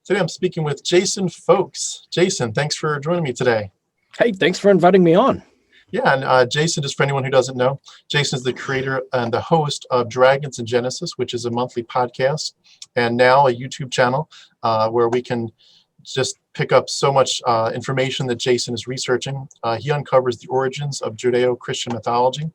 Today I'm speaking with Jason Foux. Jason, thanks for joining me today. Hey, thanks for inviting me on. Yeah, and Jason, just for anyone who doesn't know, Jason is the creator and the host of Dragons and Genesis, which is a monthly podcast, and now a YouTube channel where we can just pick up so much information that Jason is researching. He uncovers the origins of Judeo-Christian mythology,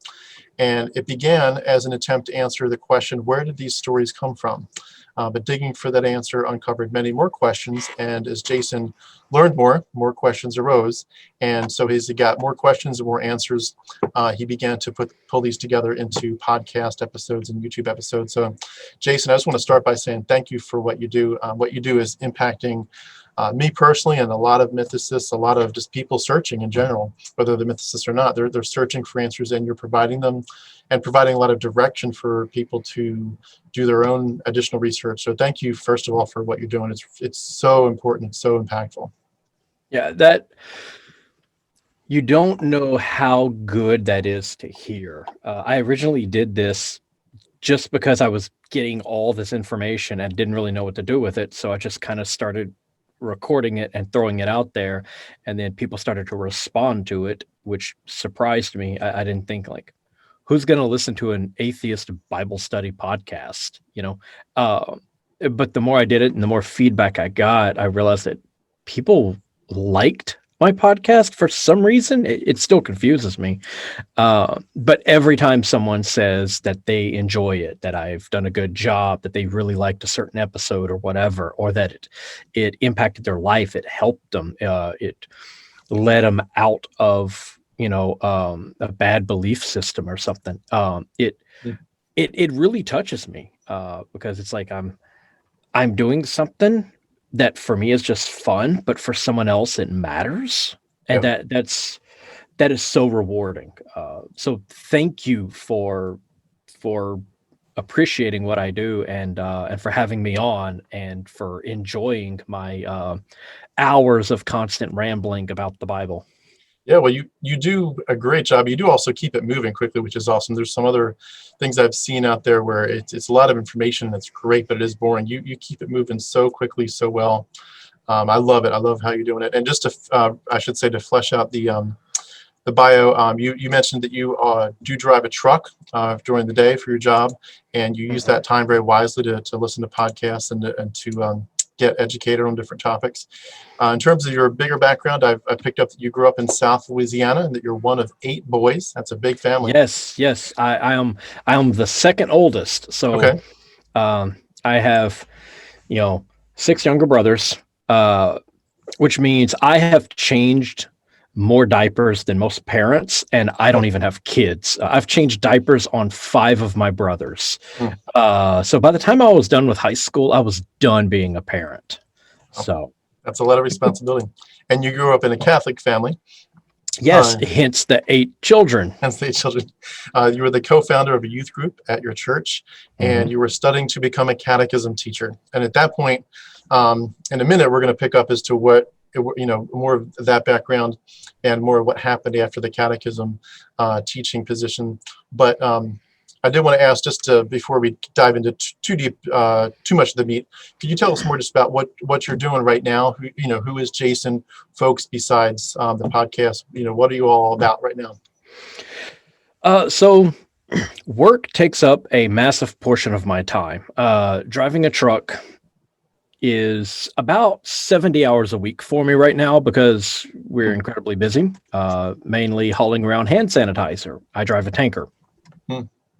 and it began as an attempt to answer the question, where did these stories come from? But digging for that answer uncovered many more questions, and as Jason learned more questions arose, and so as he got more questions and more answers, he began to pull these together into podcast episodes and YouTube episodes. So, Jason, I just want to start by saying thank you for what you do. What you do is impacting me personally and a lot of mythicists, a lot of just people searching in general, whether they're mythicists or not. They're searching for answers, and you're providing them and providing a lot of direction for people to do their own additional research. So thank you, first of all, for what you're doing. It's so important. It's so impactful. Yeah, that you don't know how good that is to hear. I originally did this just because I was getting all this information and didn't really know what to do with it. So I just kind of started recording it and throwing it out there. And then people started to respond to it, which surprised me. I didn't think like, who's going to listen to an atheist Bible study podcast, but the more I did it and the more feedback I got, I realized that people liked my podcast for some reason. It still confuses me. But every time someone says that they enjoy it, that I've done a good job, that they really liked a certain episode or whatever, or that it impacted their life, it helped them, it led them out of a bad belief system or something. It really touches me because it's like I'm doing something that for me is just fun, but for someone else it matters, and Yeah. that is so rewarding. So thank you for appreciating what I do and for having me on and for enjoying my hours of constant rambling about the Bible. Yeah, well, you do a great job. You do also keep it moving quickly, which is awesome. There's some other things I've seen out there where it's a lot of information that's great, but it is boring. You keep it moving so quickly, so well. I love it. I love how you're doing it. And just to, I should say, to flesh out the bio, you mentioned that you do drive a truck during the day for your job, and you use that time very wisely to listen to podcasts and to get educated on different topics. In terms of your bigger background, I picked up that you grew up in South Louisiana and that you're one of 8 boys. That's a big family. Yes. I am the second oldest. So Okay. I have 6 younger brothers, which means I have changed more diapers than most parents, and I don't even have kids. I've changed diapers on 5 of my brothers. So by the time I was done with high school, I was done being a parent. So that's a lot of responsibility. And you grew up in a Catholic family. Yes, hence the 8 children. Hence the 8 children. You were the co-founder of a youth group at your church, and you were studying to become a catechism teacher. And at that point, in a minute, we're going to pick up as to what, more of that background and more of what happened after the catechism teaching position. But I did want to ask, just before we dive into too much of the meat, could you tell us more just about what you're doing right now? Who is Jason Foux besides the podcast? What are you all about right now? So work takes up a massive portion of my time. Driving a truck is about 70 hours a week for me right now because we're incredibly busy, mainly hauling around hand sanitizer. I drive a tanker.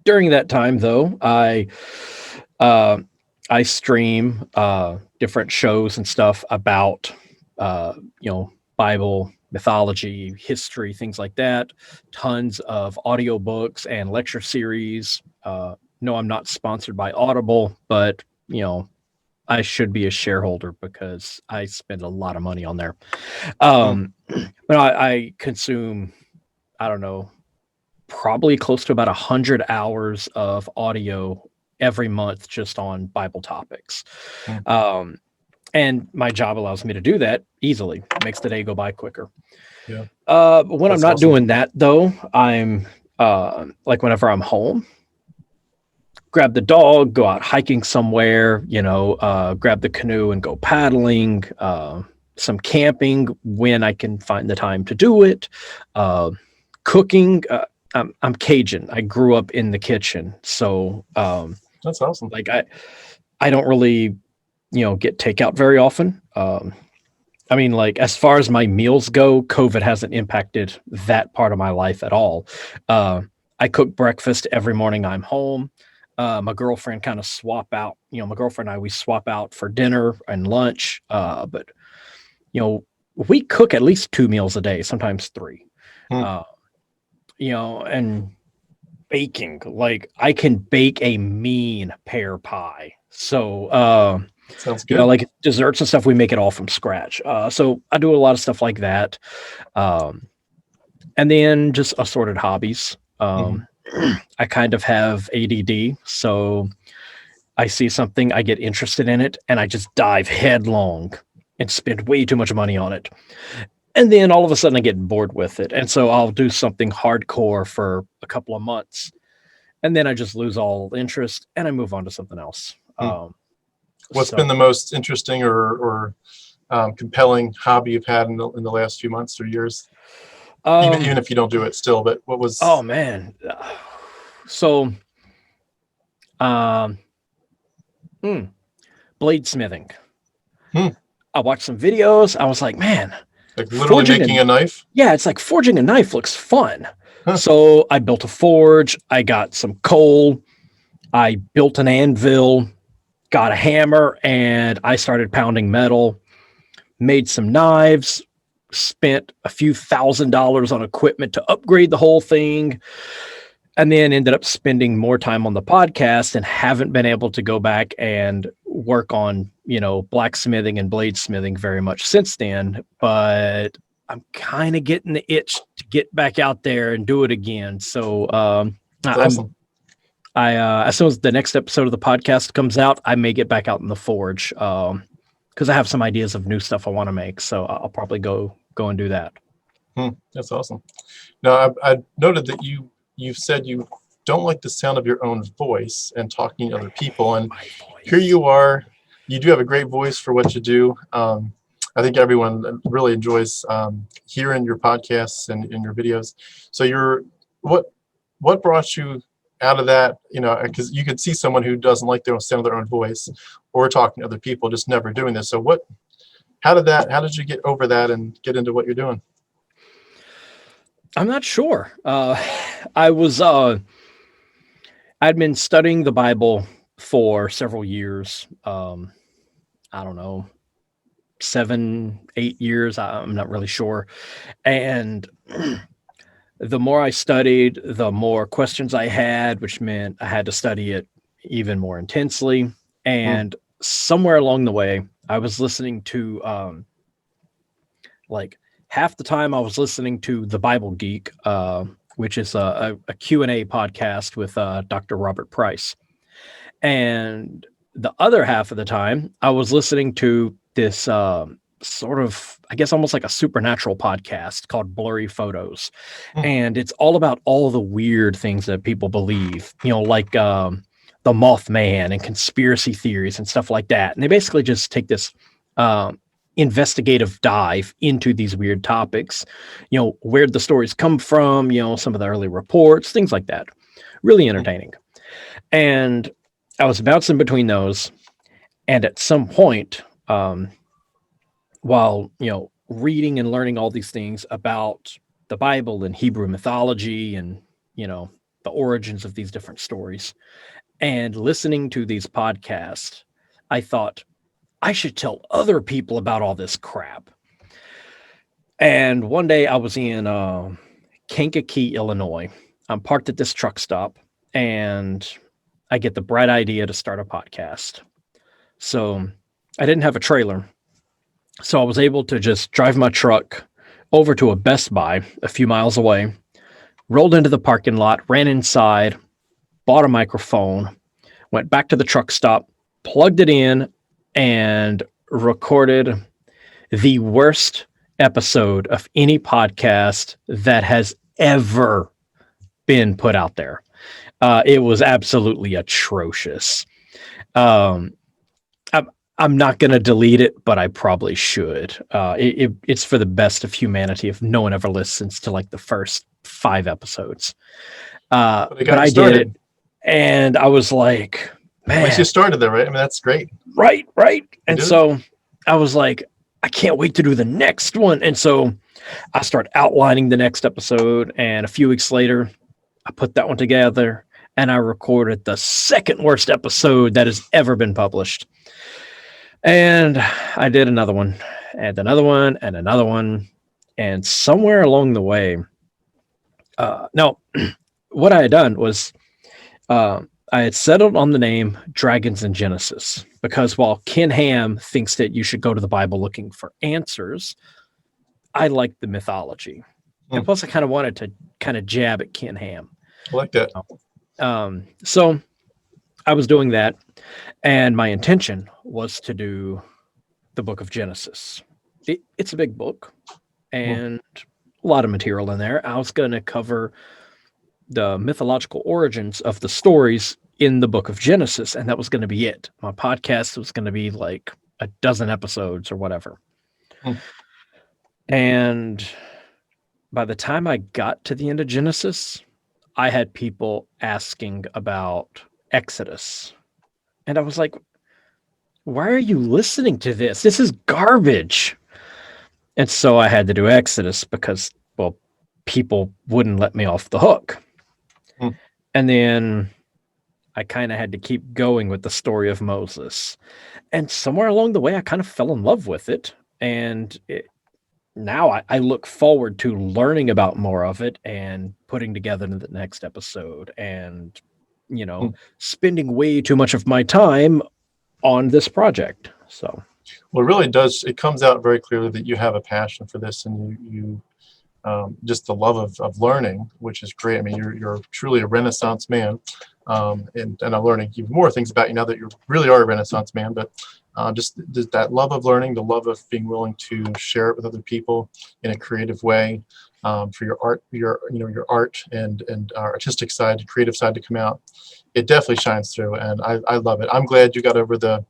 During that time, though, I stream different shows and stuff about, Bible, mythology, history, things like that. Tons of audiobooks and lecture series. No, I'm not sponsored by Audible, but, I should be a shareholder because I spend a lot of money on there. But I consume, I don't know, probably close to about 100 hours of audio every month just on Bible topics. And my job allows me to do that easily. It makes the day go by quicker. Yeah. When I'm not doing that, though, I'm like whenever I'm home, grab the dog, go out hiking somewhere, grab the canoe and go paddling, some camping when I can find the time to do it, cooking. I'm Cajun. I grew up in the kitchen. So That's awesome. like I don't really, get takeout very often. I mean, like, as far as my meals go, COVID hasn't impacted that part of my life at all. I cook breakfast every morning I'm home. My girlfriend kind of swap out, my girlfriend and I, we swap out for dinner and lunch. But, we cook at least 2 meals a day, sometimes 3. Hmm. And baking, like, I can bake a mean pear pie. So, Sounds good. like desserts and stuff, we make it all from scratch. So I do a lot of stuff like that. And then just assorted hobbies. I kind of have ADD. So I see something, I get interested in it, and I just dive headlong and spend way too much money on it. And then all of a sudden I get bored with it. And so I'll do something hardcore for a couple of months. And then I just lose all interest and I move on to something else. What's been the most interesting or compelling hobby you've had in the last few months or years? Even if you don't do it still, but what was... Oh, man. So, bladesmithing. I watched some videos. I was like, man. Like literally making a knife? Yeah, it's like forging a knife looks fun. Huh. So I built a forge. I got some coal. I built an anvil, got a hammer, and I started pounding metal, made some knives, spent a few $1,000s on equipment to upgrade the whole thing, and then ended up spending more time on the podcast and haven't been able to go back and work on, blacksmithing and bladesmithing very much since then. But I'm kind of getting the itch to get back out there and do it again. So awesome. As soon as the next episode of the podcast comes out, I may get back out in the forge because I have some ideas of new stuff I want to make. So I'll probably go and do that. That's awesome. Now, I noted that you've said you don't like the sound of your own voice and talking to other people. And here you are. You do have a great voice for what you do. I think everyone really enjoys hearing your podcasts and your videos. So what brought you out of that? Because you could see someone who doesn't like the sound of their own voice or talking to other people, just never doing this. So how did you get over that and get into what you're doing? I'm not sure. I'd been studying the Bible for several years. I don't know, 7, 8 years. I'm not really sure. And the more I studied, the more questions I had, which meant I had to study it even more intensely. And somewhere along the way, I was listening to, like half the time I was listening to The Bible Geek, which is a Q&A podcast with Dr. Robert Price. And the other half of the time, I was listening to this sort of, I guess, almost like a supernatural podcast called Blurry Photos. And it's all about all the weird things that people believe, like the Mothman and conspiracy theories and stuff like that. And they basically just take this investigative dive into these weird topics, where'd the stories come from, some of the early reports, things like that. Really entertaining. And I was bouncing between those. And at some point, while, reading and learning all these things about the Bible and Hebrew mythology and, the origins of these different stories and listening to these podcasts, I thought I should tell other people about all this crap. And one day I was in Kankakee, Illinois. I'm parked at this truck stop and I get the bright idea to start a podcast. So I didn't have a trailer. So I was able to just drive my truck over to a Best Buy a few miles away, rolled into the parking lot, ran inside, bought a microphone, went back to the truck stop, plugged it in, and recorded the worst episode of any podcast that has ever been put out there. It was absolutely atrocious. Um, I'm not going to delete it, but I probably should. It's for the best of humanity if no one ever listens to like the first 5 episodes. But I did it, and I was like, man. At least you started there, right? I mean, that's great. Right. And so I was like, I can't wait to do the next one. And so I start outlining the next episode, and a few weeks later, I put that one together, and I recorded the second worst episode that has ever been published. And I did another one, and another one, and another one. And somewhere along the way, no, what I had done was I had settled on the name Dragons and Genesis, because while Ken Ham thinks that you should go to the Bible looking for answers, I like the mythology. And plus, I kind of wanted to kind of jab at Ken Ham. I like that. So I was doing that, and my intention was to do the Book of Genesis. It's a big book, and a lot of material in there. I was going to cover the mythological origins of the stories in the Book of Genesis, and that was going to be it. My podcast was going to be like a dozen episodes or whatever. And by the time I got to the end of Genesis, I had people asking about Exodus. And I was like, why are you listening to this? This is garbage. And so I had to do Exodus because, well, people wouldn't let me off the hook. And then I kind of had to keep going with the story of Moses. And somewhere along the way, I kind of fell in love with it. And now I look forward to learning about more of it and putting together the next episode and, spending way too much of my time on this project. So, well, it really does. It comes out very clearly that you have a passion for this, and you just the love of learning, which is great. I mean, you're truly a Renaissance man, and I'm learning even more things about you now that you really are a Renaissance man. But just that love of learning, the love of being willing to share it with other people in a creative way, for your art, your art and artistic side, creative side to come out. It definitely shines through, and I love it. I'm glad you got over the,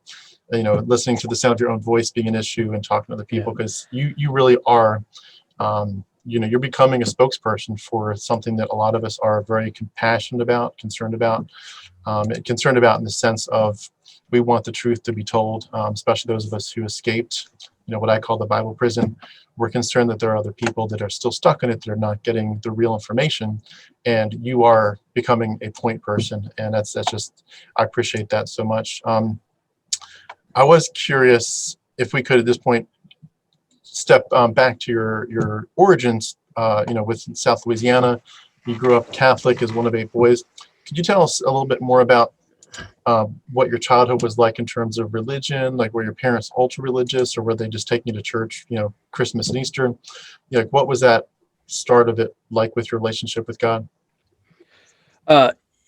listening to the sound of your own voice being an issue and talking to other people, because you really are. You're becoming a spokesperson for something that a lot of us are very passionate about, concerned about in the sense of we want the truth to be told, especially those of us who escaped, what I call the Bible prison. We're concerned that there are other people that are still stuck in it, that are not getting the real information, and you are becoming a point person, and that's just, I appreciate that so much. I was curious if we could at this point step back to your origins, with South Louisiana. You grew up Catholic as one of 8 boys. Could you tell us a little bit more about what your childhood was like in terms of religion? Like, were your parents ultra religious, or were they just taking you to church, Christmas and Easter? Like, what was that start of it like with your relationship with God?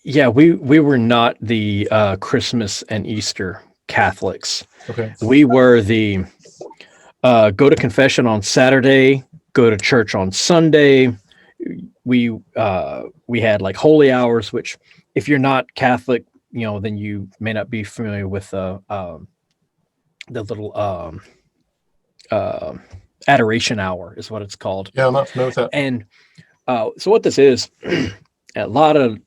Yeah, we were not the Christmas and Easter Catholics. Okay. We were the go to confession on Saturday, go to church on Sunday. We had like holy hours, which if you're not Catholic, then you may not be familiar with the little Adoration Hour is what it's called. Yeah, I'm not familiar with that. And so what this is, a lot of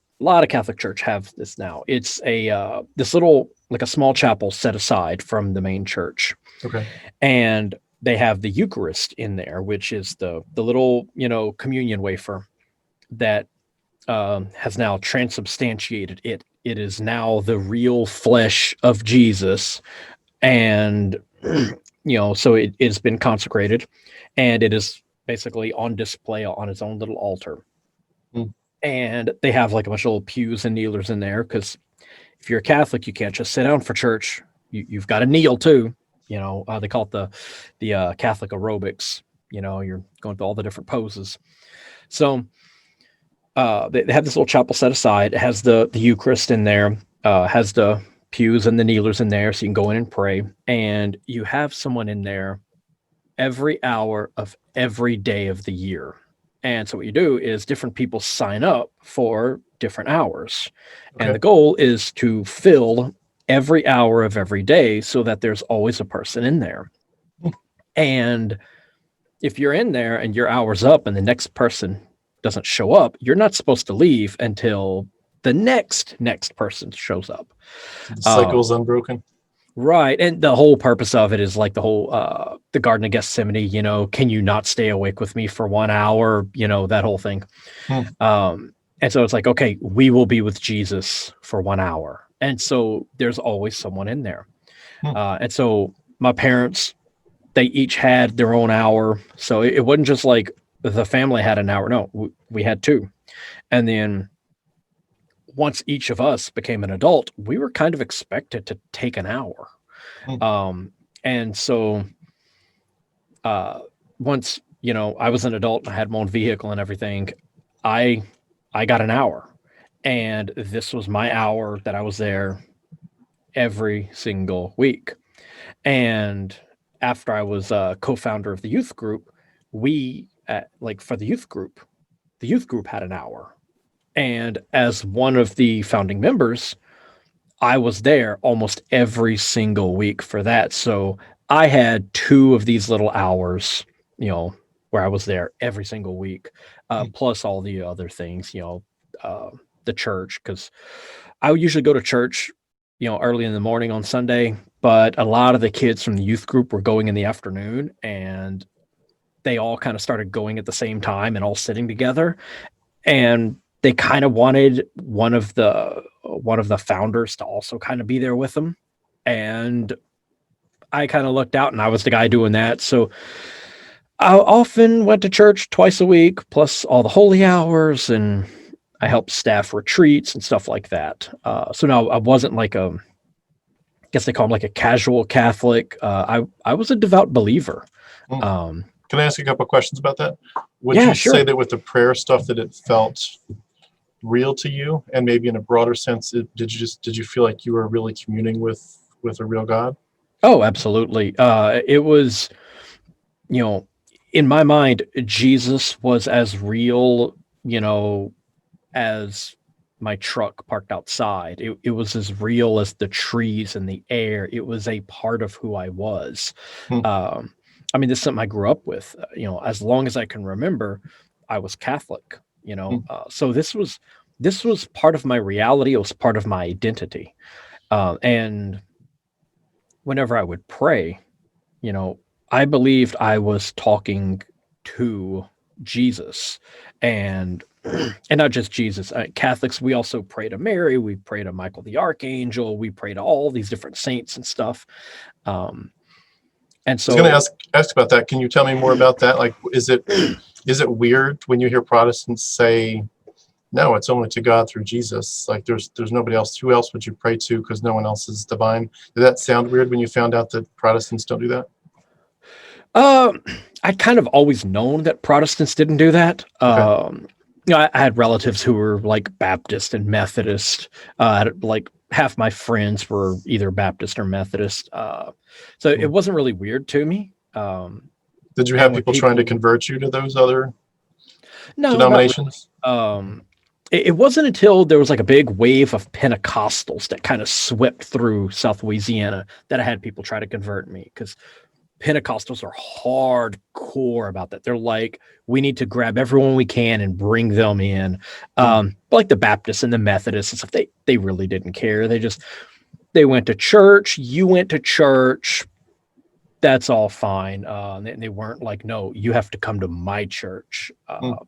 Catholic church have this now. It's a this little, like a small chapel set aside from the main church. Okay. And they have the Eucharist in there, which is the little, communion wafer that has now transubstantiated it. It is now the real flesh of Jesus. And, so it's been consecrated, and it is basically on display on its own little altar. And they have like a bunch of little pews and kneelers in there, because if you're a Catholic, you can't just sit down for church. You've got to kneel too. They call it the Catholic aerobics. You're going through all the different poses. So they have this little chapel set aside. It has the Eucharist in there, has the pews and the kneelers in there, so you can go in and pray. And you have someone in there every hour of every day of the year. And so what you do is different people sign up for different hours. Okay. And the goal is to fill every hour of every day so that there's always a person in there. Hmm. And if you're in there and your hour's up and the next person doesn't show up, you're not supposed to leave until the next person shows up. The cycle's unbroken. Right. And the whole purpose of it is like the whole the Garden of Gethsemane, you know, can you not stay awake with me for 1 hour? You know, that whole thing. And so it's like, okay, we will be with Jesus for 1 hour. And so there's always someone in there. And so my parents, they each had their own hour. So it wasn't just like the family had an hour. No, we had two. And then once each of us became an adult, we were kind of expected to take an hour. And so once, you know, I was an adult and I had my own vehicle and everything, I got an hour. And this was my hour that I was there every single week. And after I was a co-founder of the youth group, for the youth group had an hour. And as one of the founding members, I was there almost every single week for that. So I had 2 of these little hours, you know, where I was there every single week, plus all the other things, you know, the church, because I would usually go to church, you know, early in the morning on Sunday, but a lot of the kids from the youth group were going in the afternoon, and they all kind of started going at the same time and all sitting together. And they kind of wanted one of the founders to also kind of be there with them. And I kind of looked out and I was the guy doing that. So I often went to church twice a week, plus all the holy hours, and I helped staff retreats and stuff like that. So no, I wasn't like I guess they call them like a casual Catholic. I was a devout believer. Can I ask you a couple of questions about that? Would Yeah, you sure. say that with the prayer stuff that it felt real to you, and maybe in a broader sense, did you feel like you were really communing with a real God? Oh, absolutely. It was, you know, in my mind, Jesus was as real, you know, as my truck parked outside. It was as real as the trees and the air. It was a part of who I was. I mean, this is something I grew up with. You know, as long as I can remember, I was Catholic. You know, so this was part of my reality. It was part of my identity. And whenever I would pray, you know, I believed I was talking to Jesus, and not just Jesus. Catholics, we also pray to Mary, we pray to Michael the Archangel, we pray to all these different saints and stuff. And so I was going to ask about that. Can you tell me more about that? Like, is it weird when you hear Protestants say, no, it's only to God through Jesus? Like, there's nobody else. Who else would you pray to? Because no one else is divine. Did that sound weird when you found out that Protestants don't do that? I'd kind of always known that Protestants didn't do that. Okay. You know, I had relatives who were like Baptist and Methodist. Like half my friends were either Baptist or Methodist. So it wasn't really weird to me. Did you have people trying to convert you to those other denominations? Not really. It wasn't until there was like a big wave of Pentecostals that kind of swept through South Louisiana that I had people try to convert me, because Pentecostals are hardcore about that. They're like, we need to grab everyone we can and bring them in. But like the Baptists and the Methodists and stuff, they really didn't care. They went to church. You went to church. That's all fine. And they weren't like, no, you have to come to my church.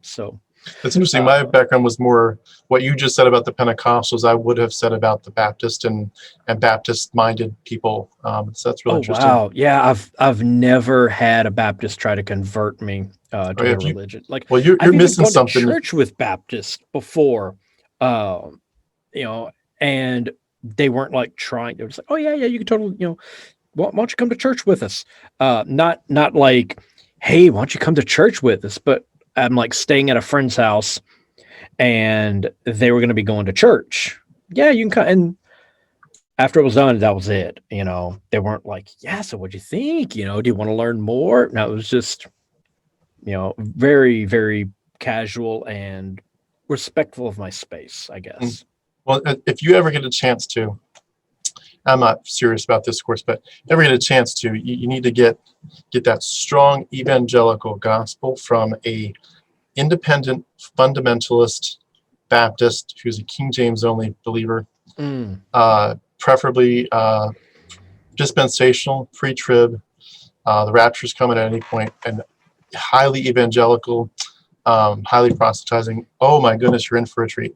So that's interesting. My background was more what you just said about the Pentecostals. I would have said about the Baptist and Baptist-minded people. So that's really interesting. Wow. Yeah, I've never had a Baptist try to convert me to their religion. Like, well, you're I've missing even gone something. to church with Baptists before, you know, and they weren't like trying. They were just like, oh yeah, you can totally, you know, why don't you come to church with us? Not like, hey, why don't you come to church with us? But I'm like staying at a friend's house and they were going to be going to church. Yeah, you can come. And after it was done, that was it. You know, they weren't like, yeah, so what'd you think? You know, do you want to learn more? No, it was just, you know, very, very casual and respectful of my space, I guess. Well, if you ever get a chance to, I'm not serious about this, of course, but if you ever get a chance to, you need to get that strong evangelical gospel from a independent fundamentalist Baptist who's a King James only believer, preferably dispensational, pre-trib, the rapture's coming at any point, and highly evangelical, highly proselytizing. Oh my goodness, you're in for a treat.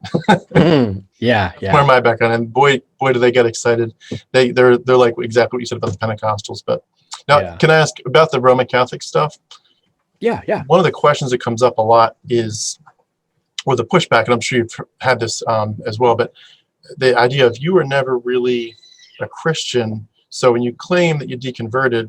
Yeah. Where my background, and boy do they get excited. They're like exactly what you said about the Pentecostals. But now, Can I ask about the Roman Catholic stuff? Yeah. One of the questions that comes up a lot is, or the pushback, and I'm sure you've had this as well, but the idea of you were never really a Christian. So when you claim that you deconverted,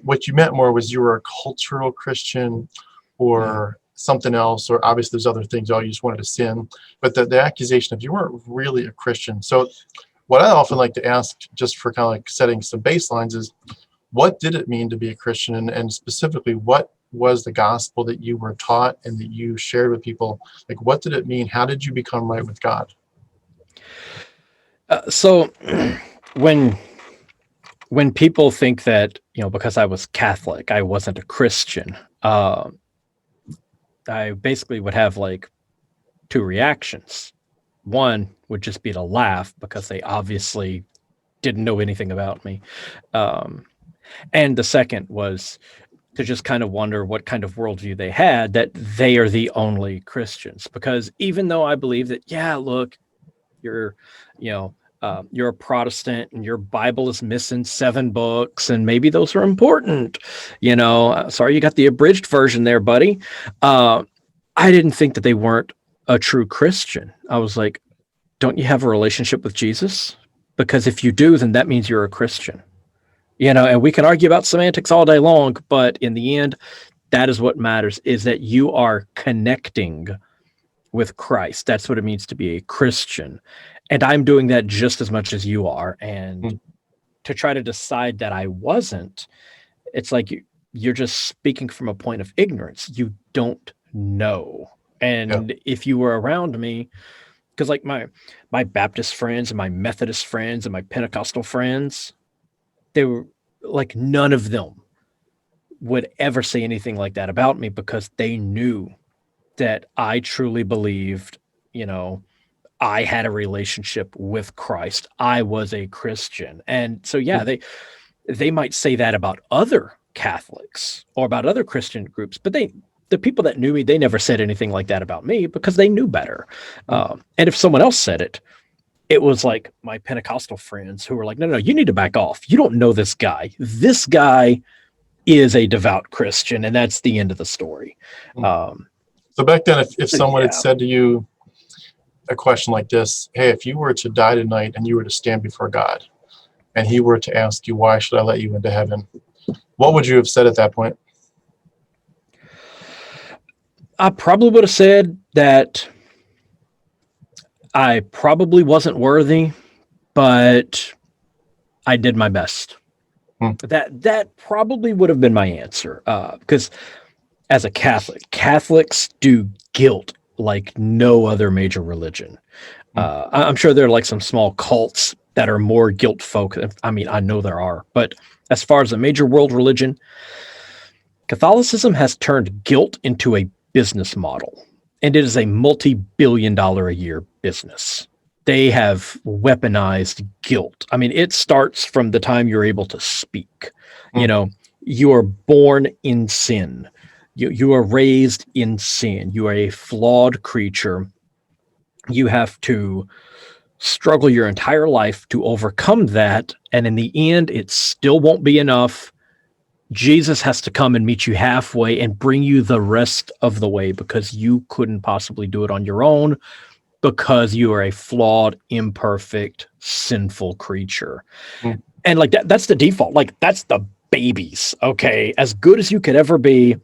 what you meant more was you were a cultural Christian or something else, or obviously there's other things, you just wanted to sin. But the accusation of you weren't really a Christian. So what I often like to ask, just for kind of like setting some baselines, is what did it mean to be a Christian? And specifically, what was the gospel that you were taught and that you shared with people? Like, what did it mean? How did you become right with God? So when people think that, because I was Catholic, I wasn't a Christian, I basically would have like two reactions. One would just be to laugh because they obviously didn't know anything about me. And the second was to just kind of wonder what kind of worldview they had, that they are the only Christians. Because even though I believe that, look, you're a Protestant and your Bible is missing 7 books, and maybe those are important. Sorry, you got the abridged version there, buddy. I didn't think that they weren't a true Christian. I was like, don't you have a relationship with Jesus? Because if you do, then that means you're a Christian. And we can argue about semantics all day long, but in the end, that is what matters, is that you are connecting with Christ. That's what it means to be a Christian. And I'm doing that just as much as you are. And to try to decide that I wasn't, it's like you're just speaking from a point of ignorance. You don't know. And if you were around me, because like my Baptist friends and my Methodist friends and my Pentecostal friends, they were like, none of them would ever say anything like that about me, because they knew that I truly believed, I had a relationship with Christ. I was a Christian. And so, they might say that about other Catholics or about other Christian groups, but the people that knew me, they never said anything like that about me, because they knew better. And if someone else said it, it was like my Pentecostal friends who were like, no, you need to back off. You don't know this guy. This guy is a devout Christian, and that's the end of the story. So back then, if someone had said to you a question like this, hey, if you were to die tonight and you were to stand before God and he were to ask you, why should I let you into heaven? What would you have said at that point? I probably would have said that I probably wasn't worthy, but I did my best. That probably would have been my answer, because as a Catholic, Catholics do guilt like no other major religion. I'm sure there are like some small cults that are more guilt focused. I mean, I know there are, but as far as a major world religion, Catholicism has turned guilt into a business model, and it is a multi-billion-dollar a year business. They have weaponized guilt. I mean, it starts from the time you're able to speak. You are born in sin. You are raised in sin. You are a flawed creature. You have to struggle your entire life to overcome that. And in the end, it still won't be enough. Jesus has to come and meet you halfway and bring you the rest of the way, because you couldn't possibly do it on your own, because you are a flawed, imperfect, sinful creature. And like that's the default. Like, that's the babies. Okay. As good as you could ever be,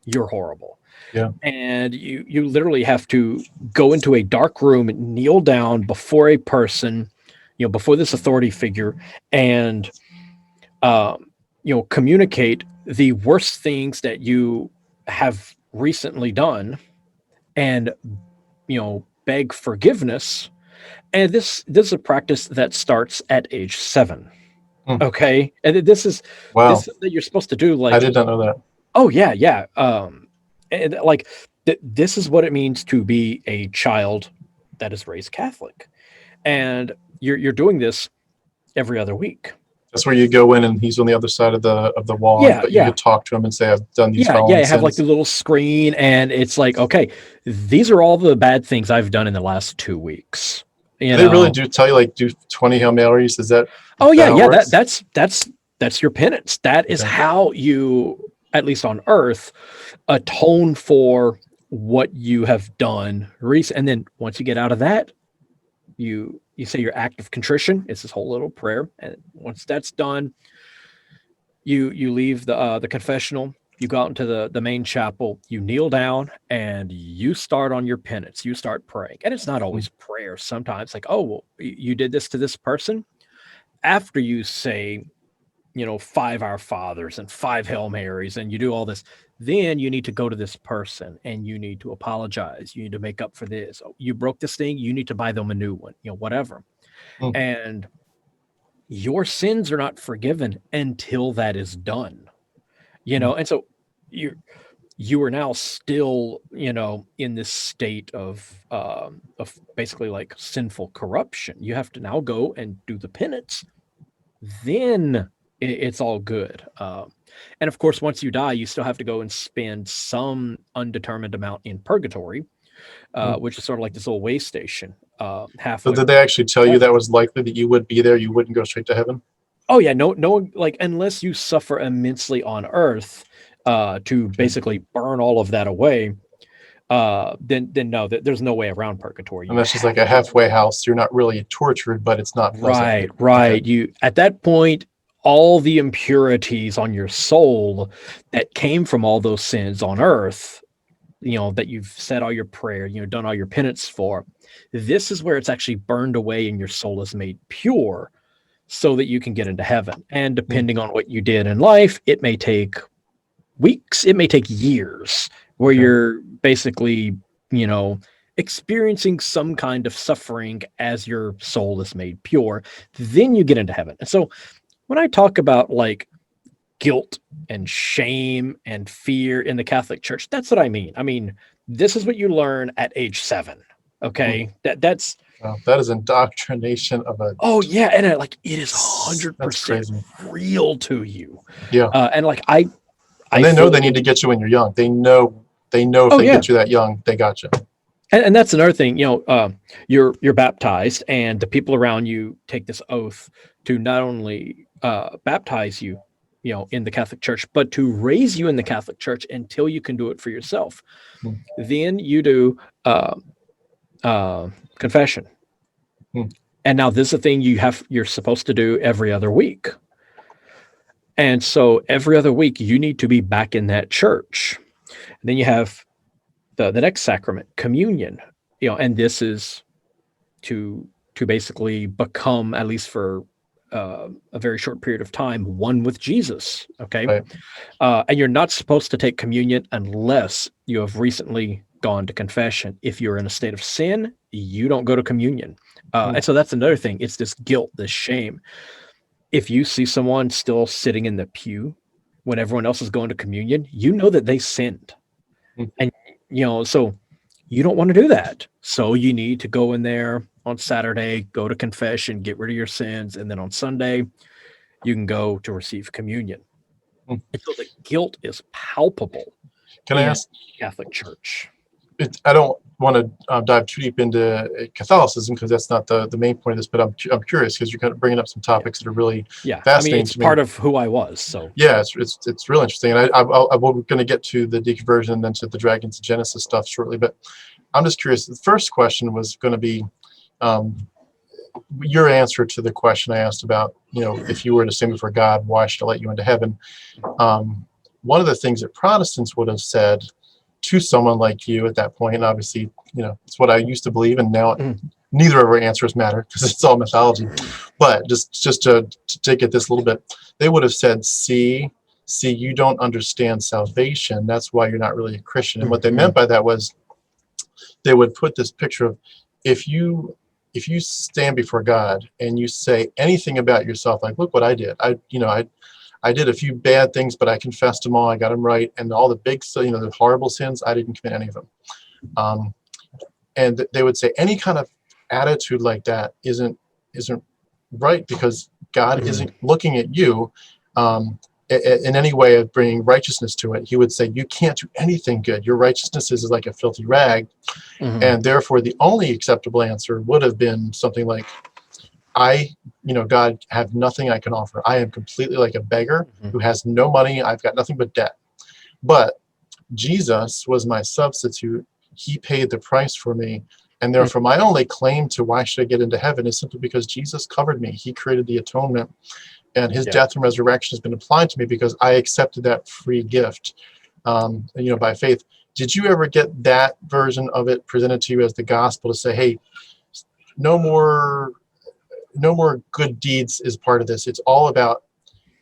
you're horrible. Yeah. And you literally have to go into a dark room, kneel down before a person, before this authority figure, and communicate the worst things that you have recently done and beg forgiveness. And this is a practice that starts at age 7. Hmm. Okay, and this Wow. that you're supposed to do. I Like, did not know that. oh yeah. And like this is what it means to be a child that is raised Catholic, and you're doing this every other week. That's where you go in and he's on the other side of the wall, Yeah, but you yeah. could talk to him and say, I've done these Yeah, following you have like sins. the little screen, and it's like, okay, these are all the bad things I've done in the last 2 weeks. They really do tell you, like, do 20 Hail Marys. Is that? Oh yeah, how it yeah. works? That's your penance. That is Okay. how you, at least on Earth, atone for what you have done recent. And then once you get out of that, you say your act of contrition. It's this whole little prayer, and once that's done, you leave the confessional. You go out into the main chapel, you kneel down, and you start on your penance. You start praying. And it's not always prayer. Sometimes like, oh, well, you did this to this person. After you say, 5 Our Fathers and 5 Hail Marys, and you do all this, then you need to go to this person and you need to apologize. You need to make up for this. Oh, you broke this thing. You need to buy them a new one, whatever. Mm. And your sins are not forgiven until that is done. And so you are now still, in this state of basically like sinful corruption. You have to now go and do the penance. Then it's all good. And of course, once you die, you still have to go and spend some undetermined amount in purgatory, which is sort of like this little way station. So Halfway. did they actually tell you that was likely that you would be there? You wouldn't go straight to heaven? Oh yeah, no, like unless you suffer immensely on Earth, to basically burn all of that away, then no, there's no way around purgatory. And that's just like a halfway house. You're not really tortured, but it's not pleasant. Right. Okay. You, at that point, all the impurities on your soul that came from all those sins on Earth, that you've said all your prayer, done all your penance for, this is where it's actually burned away and your soul is made pure so that you can get into heaven. And depending on what you did in life, it may take weeks, it may take years, where you're basically, experiencing some kind of suffering as your soul is made pure. Then you get into heaven. And so when I talk about like guilt and shame and fear in the Catholic Church, that's what I mean. I mean, this is what you learn at age 7. Okay. That's Wow, that is indoctrination of a. Oh yeah, and it is That's 100% crazy. real to you. Yeah. And like And they know they need to get you when you're young. They know if they get you that young, they got you. And that's another thing, you're baptized, and the people around you take this oath to not only baptize you, in the Catholic Church, but to raise you in the Catholic Church until you can do it for yourself. Then you do confession. And now this is a thing you're supposed to do every other week. And so every other week you need to be back in that church. And then you have the next sacrament, communion, and this is to basically become, at least for a very short period of time, one with Jesus. Okay. Right. And you're not supposed to take communion unless you have recently gone to confession. If you're in a state of sin, you don't go to communion. And so that's another thing. It's this guilt, this shame. If you see someone still sitting in the pew when everyone else is going to communion, you know that they sinned. And, so you don't want to do that. So you need to go in there on Saturday, go to confession, get rid of your sins. And then on Sunday, you can go to receive communion. And so the guilt is palpable. Can I ask? Catholic Church. I don't want to dive too deep into Catholicism because that's not the main point of this, but I'm curious because you're kind of bringing up some topics that are really fascinating. I mean, it's part of who I was. So yeah, it's real interesting. And we're going to get to the deconversion and then to the Dragons and Genesis stuff shortly. But I'm just curious. The first question was going to be your answer to the question I asked about, if you were to stand before God, why should I let you into heaven? One of the things that Protestants would have said to someone like you at that point, and obviously, it's what I used to believe, and now neither of our answers matter because it's all mythology. But just to take it this little bit, they would have said, see, you don't understand salvation. That's why you're not really a Christian. And what they meant by that was, they would put this picture of, if you stand before God and you say anything about yourself, like, look what I did. I did a few bad things, but I confessed them all. I got them right. And all the big, the horrible sins, I didn't commit any of them. And they would say any kind of attitude like that isn't right, because God isn't looking at you in any way of bringing righteousness to it. He would say, you can't do anything good. Your righteousness is like a filthy rag. And therefore, the only acceptable answer would have been something like, God, have nothing I can offer. I am completely like a beggar who has no money. I've got nothing but debt. But Jesus was my substitute. He paid the price for me. And therefore, my only claim to why should I get into heaven is simply because Jesus covered me. He created the atonement. And his death and resurrection has been applied to me because I accepted that free gift, by faith. Did you ever get that version of it presented to you as the gospel, to say, hey, no more good deeds is part of this. It's all about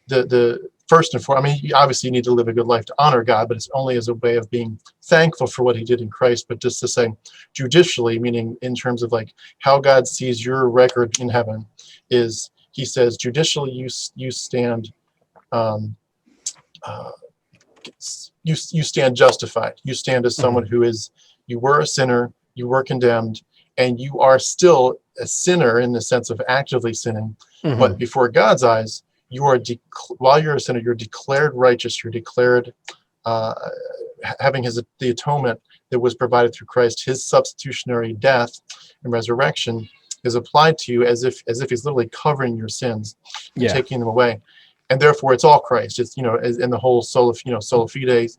the first and foremost. I mean, you obviously need to live a good life to honor God, but it's only as a way of being thankful for what he did in Christ. But just to say judicially, meaning in terms of like how God sees your record in heaven, is he says judicially you stand you stand justified. You stand as someone who is, you were a sinner, you were condemned, and you are still a sinner in the sense of actively sinning. But before God's eyes, you are while you're a sinner, you're declared righteous. You're declared having the atonement that was provided through Christ. His substitutionary death and resurrection is applied to you as if he's literally covering your sins and taking them away. And therefore, it's all Christ. It's, in the whole sola fide,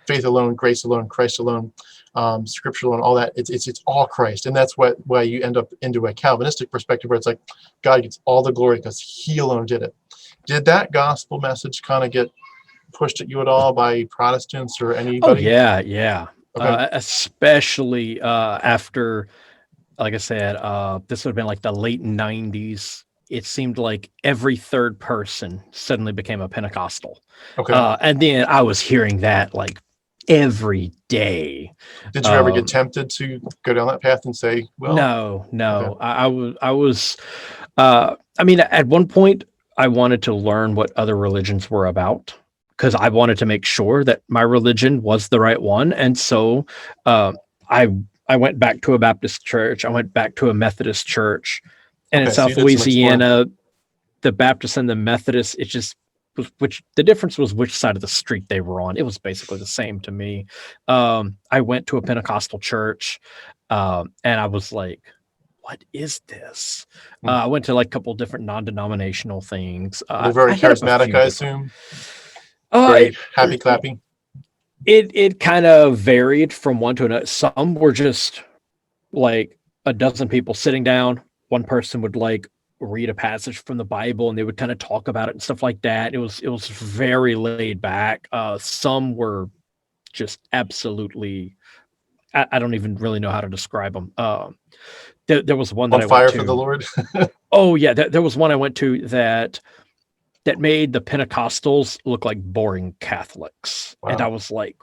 faith alone, grace alone, Christ alone, Scripture alone, all that. It's all Christ, and that's why you end up into a Calvinistic perspective where it's like God gets all the glory because He alone did it. Did that gospel message kind of get pushed at you at all by Protestants or anybody? Oh yeah. Okay. Especially after, like I said, this would have been like the late 90s. It seemed like every third person suddenly became a Pentecostal. Okay. And then I was hearing that like every day. Did you ever get tempted to go down that path and say, well? No. Okay. I was, I mean, at one point I wanted to learn what other religions were about, because I wanted to make sure that my religion was the right one. And so I went back to a Baptist church. I went back to a Methodist church. And in South Louisiana, the Baptists and the Methodists, it just was the difference was which side of the street they were on. It was basically the same to me. I went to a Pentecostal church, and I was like, what is this? I went to like a couple different non-denominational things. They're very charismatic, I assume. Very happy clapping. It kind of varied from one to another. Some were just like a dozen people sitting down. One person would like read a passage from the Bible and they would kind of talk about it and stuff like that. It was very laid back. Some were just absolutely, I don't even really know how to describe them. There was one that I went to. On fire for the Lord. Oh yeah, there was one I went to that made the Pentecostals look like boring Catholics. Wow. And I was like,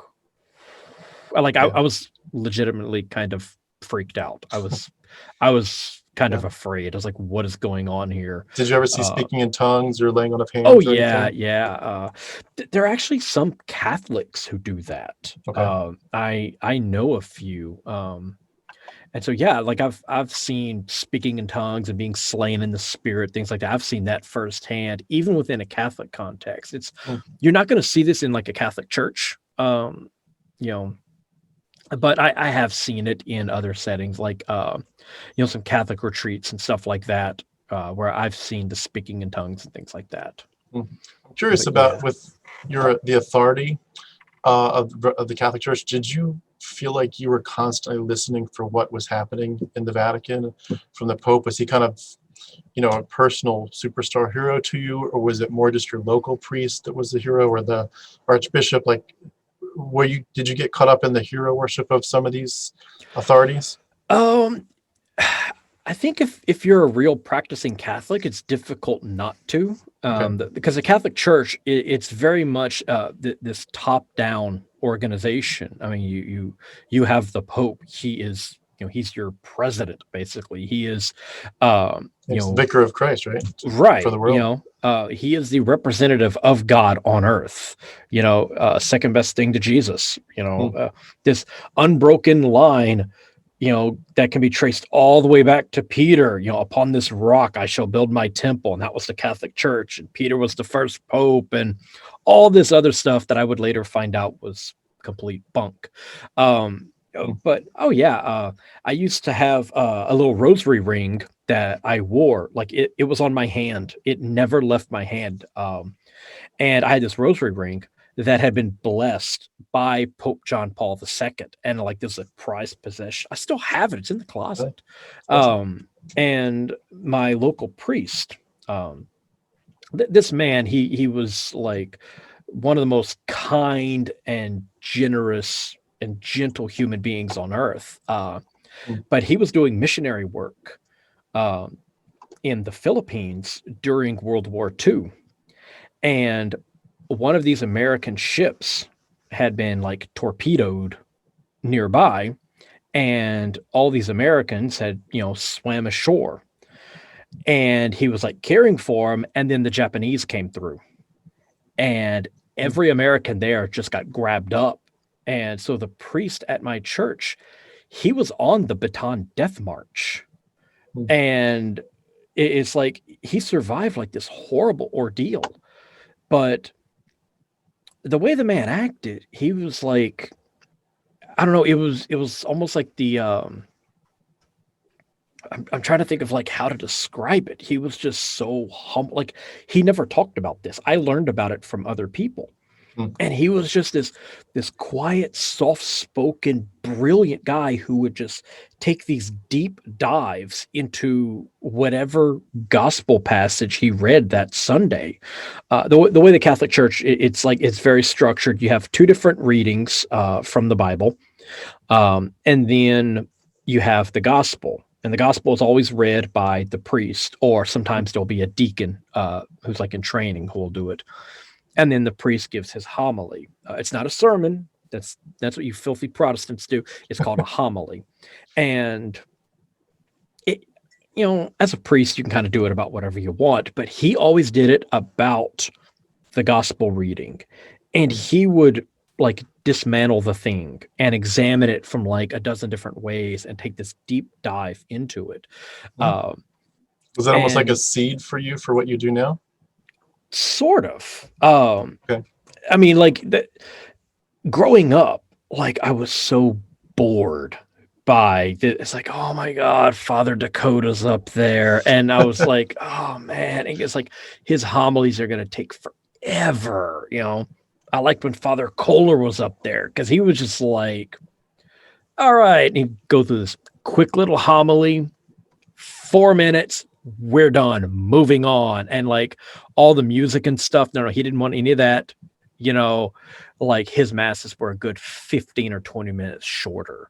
I was legitimately kind of freaked out. I was kind of afraid. I was like, what is going on here? Did you ever see speaking in tongues or laying on of hands? Oh yeah. There are actually some Catholics who do that. Okay. I know a few. And so, yeah, like I've seen speaking in tongues and being slain in the spirit, things like that. I've seen that firsthand, even within a Catholic context. You're not going to see this in like a Catholic church, but I have seen it in other settings, like, some Catholic retreats and stuff like that, where I've seen the speaking in tongues and things like that. I'm curious about with the authority of the Catholic Church. Did you feel like you were constantly listening for what was happening in the Vatican from the Pope? Was he kind of, a personal superstar hero to you, or was it more just your local priest that was the hero, or the Archbishop? Like, did you get caught up in the hero worship of some of these authorities? I think if you're a real practicing Catholic, it's difficult not to, because the Catholic Church, it's very much this top-down organization. I mean, you have the Pope. He is, he's your president basically. He is, It's the vicar of Christ, right? right. For the world. He is the representative of God on earth. Second best thing to Jesus. This unbroken line, that can be traced all the way back to Peter. Upon this rock I shall build my temple, and that was the Catholic Church, and Peter was the first pope, and all this other stuff that I would later find out was complete bunk. But I used to have a little rosary ring that I wore. Like it was on my hand. It never left my hand. And I had this rosary ring that had been blessed by Pope John Paul II. And like this is a prized possession. I still have it. It's in the closet. And my local priest, this man, he was like one of the most kind and generous and gentle human beings on earth. But he was doing missionary work in the Philippines during World War II. And one of these American ships had been like torpedoed nearby, and all these Americans had, swam ashore. And he was like caring for them. And then the Japanese came through, and every American there just got grabbed up. And so the priest at my church, he was on the Bataan Death March. And it's like he survived like this horrible ordeal. But the way the man acted, he was like, I don't know, it was almost like the I'm trying to think of like how to describe it. He was just so humble. Like he never talked about this. I learned about it from other people. And he was just this quiet, soft-spoken, brilliant guy who would just take these deep dives into whatever gospel passage he read that Sunday. The way the Catholic Church, it's very structured. You have two different readings from the Bible, and then you have the gospel. And the gospel is always read by the priest, or sometimes there'll be a deacon who's like in training who will do it. And then the priest gives his homily. It's not a sermon. That's what you filthy Protestants do. It's called a homily. And it, as a priest, you can kind of do it about whatever you want, but he always did it about the gospel reading. And he would like dismantle the thing and examine it from like a dozen different ways and take this deep dive into it. Was that almost like a seed for you for what you do now? Sort of. I mean, like growing up, like I was so bored by this. It's like, oh my God, Father Dakota's up there. And I was like, oh man, it's like his homilies are going to take forever. I liked when Father Kohler was up there because he was just like, all right. And he'd go through this quick little homily, 4 minutes. We're done, moving on. And like all the music and stuff, no, he didn't want any of that. Like his masses were a good 15 or 20 minutes shorter.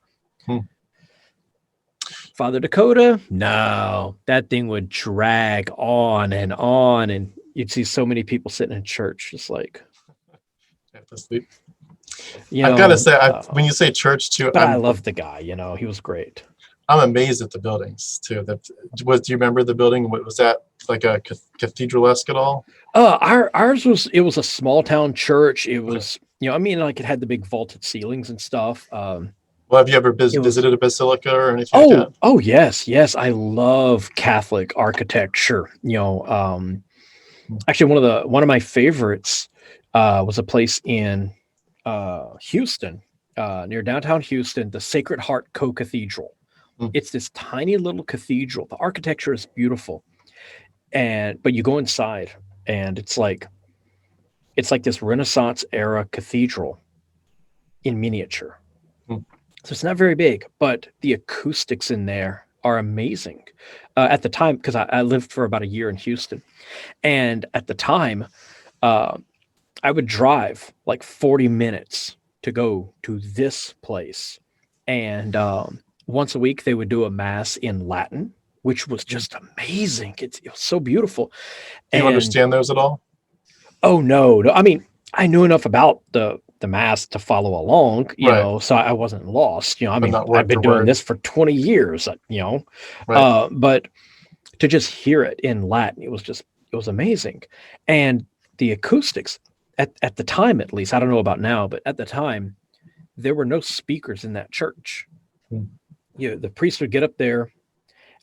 Father Dakota, no, that thing would drag on, and you'd see so many people sitting in church just like, I have to sleep. I've got to say, when you say church too, but I love the guy, he was great. I'm amazed at the buildings too. Do you remember the building? What was that, like a cathedral-esque at all? Ours was a small town church. It was, like it had the big vaulted ceilings and stuff. Well, have you ever visited a basilica or anything like that? Oh yes. I love Catholic architecture. Actually one of my favorites was a place in Houston, near downtown Houston, the Sacred Heart Co-Cathedral. It's this tiny little cathedral. The architecture is beautiful. But you go inside and it's like this Renaissance era cathedral in miniature. So it's not very big, but the acoustics in there are amazing. At the time, because I lived for about a year in Houston, and at the time, I would drive like 40 minutes to go to this place. And once a week, they would do a mass in Latin, which was just amazing. It was so beautiful. Do you And understand those at all? oh no, I mean, I knew enough about the mass to follow along, Right, so I wasn't lost. I but mean, not I've word been for doing word. this for 20 years, Right. but to just hear it in Latin, it was amazing. And the acoustics at the time, at least, I don't know about now, but at the time, there were no speakers in that church. Hmm. The priest would get up there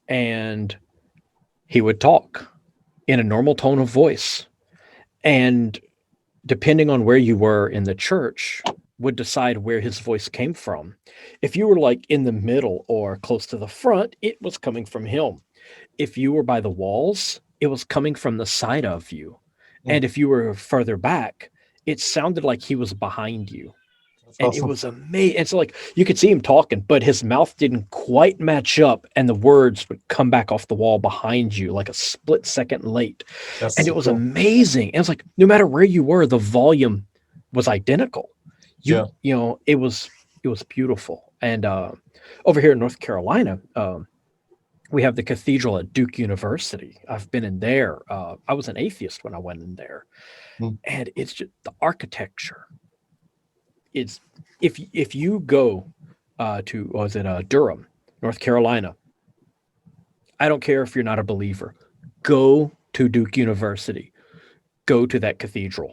and he would talk in a normal tone of voice. And depending on where you were in the church, would decide where his voice came from. If you were like in the middle or close to the front, it was coming from him. If you were by the walls, it was coming from the side of you. Hmm. And if you were further back, it sounded like he was behind you. That's And it awesome. was amazing. It's like you could see him talking, but his mouth didn't quite match up, and the words would come back off the wall behind you like a split second late. That's And so it was cool. amazing. And it's like no matter where you were, the volume was identical. Yeah. It was beautiful. And over here in North Carolina, we have the Cathedral at Duke University. I've been in there. I was an atheist when I went in there, Hmm. and it's just the architecture. It's if you go to was it Durham, North Carolina. I don't care if you're not a believer. Go to Duke University. Go to that cathedral.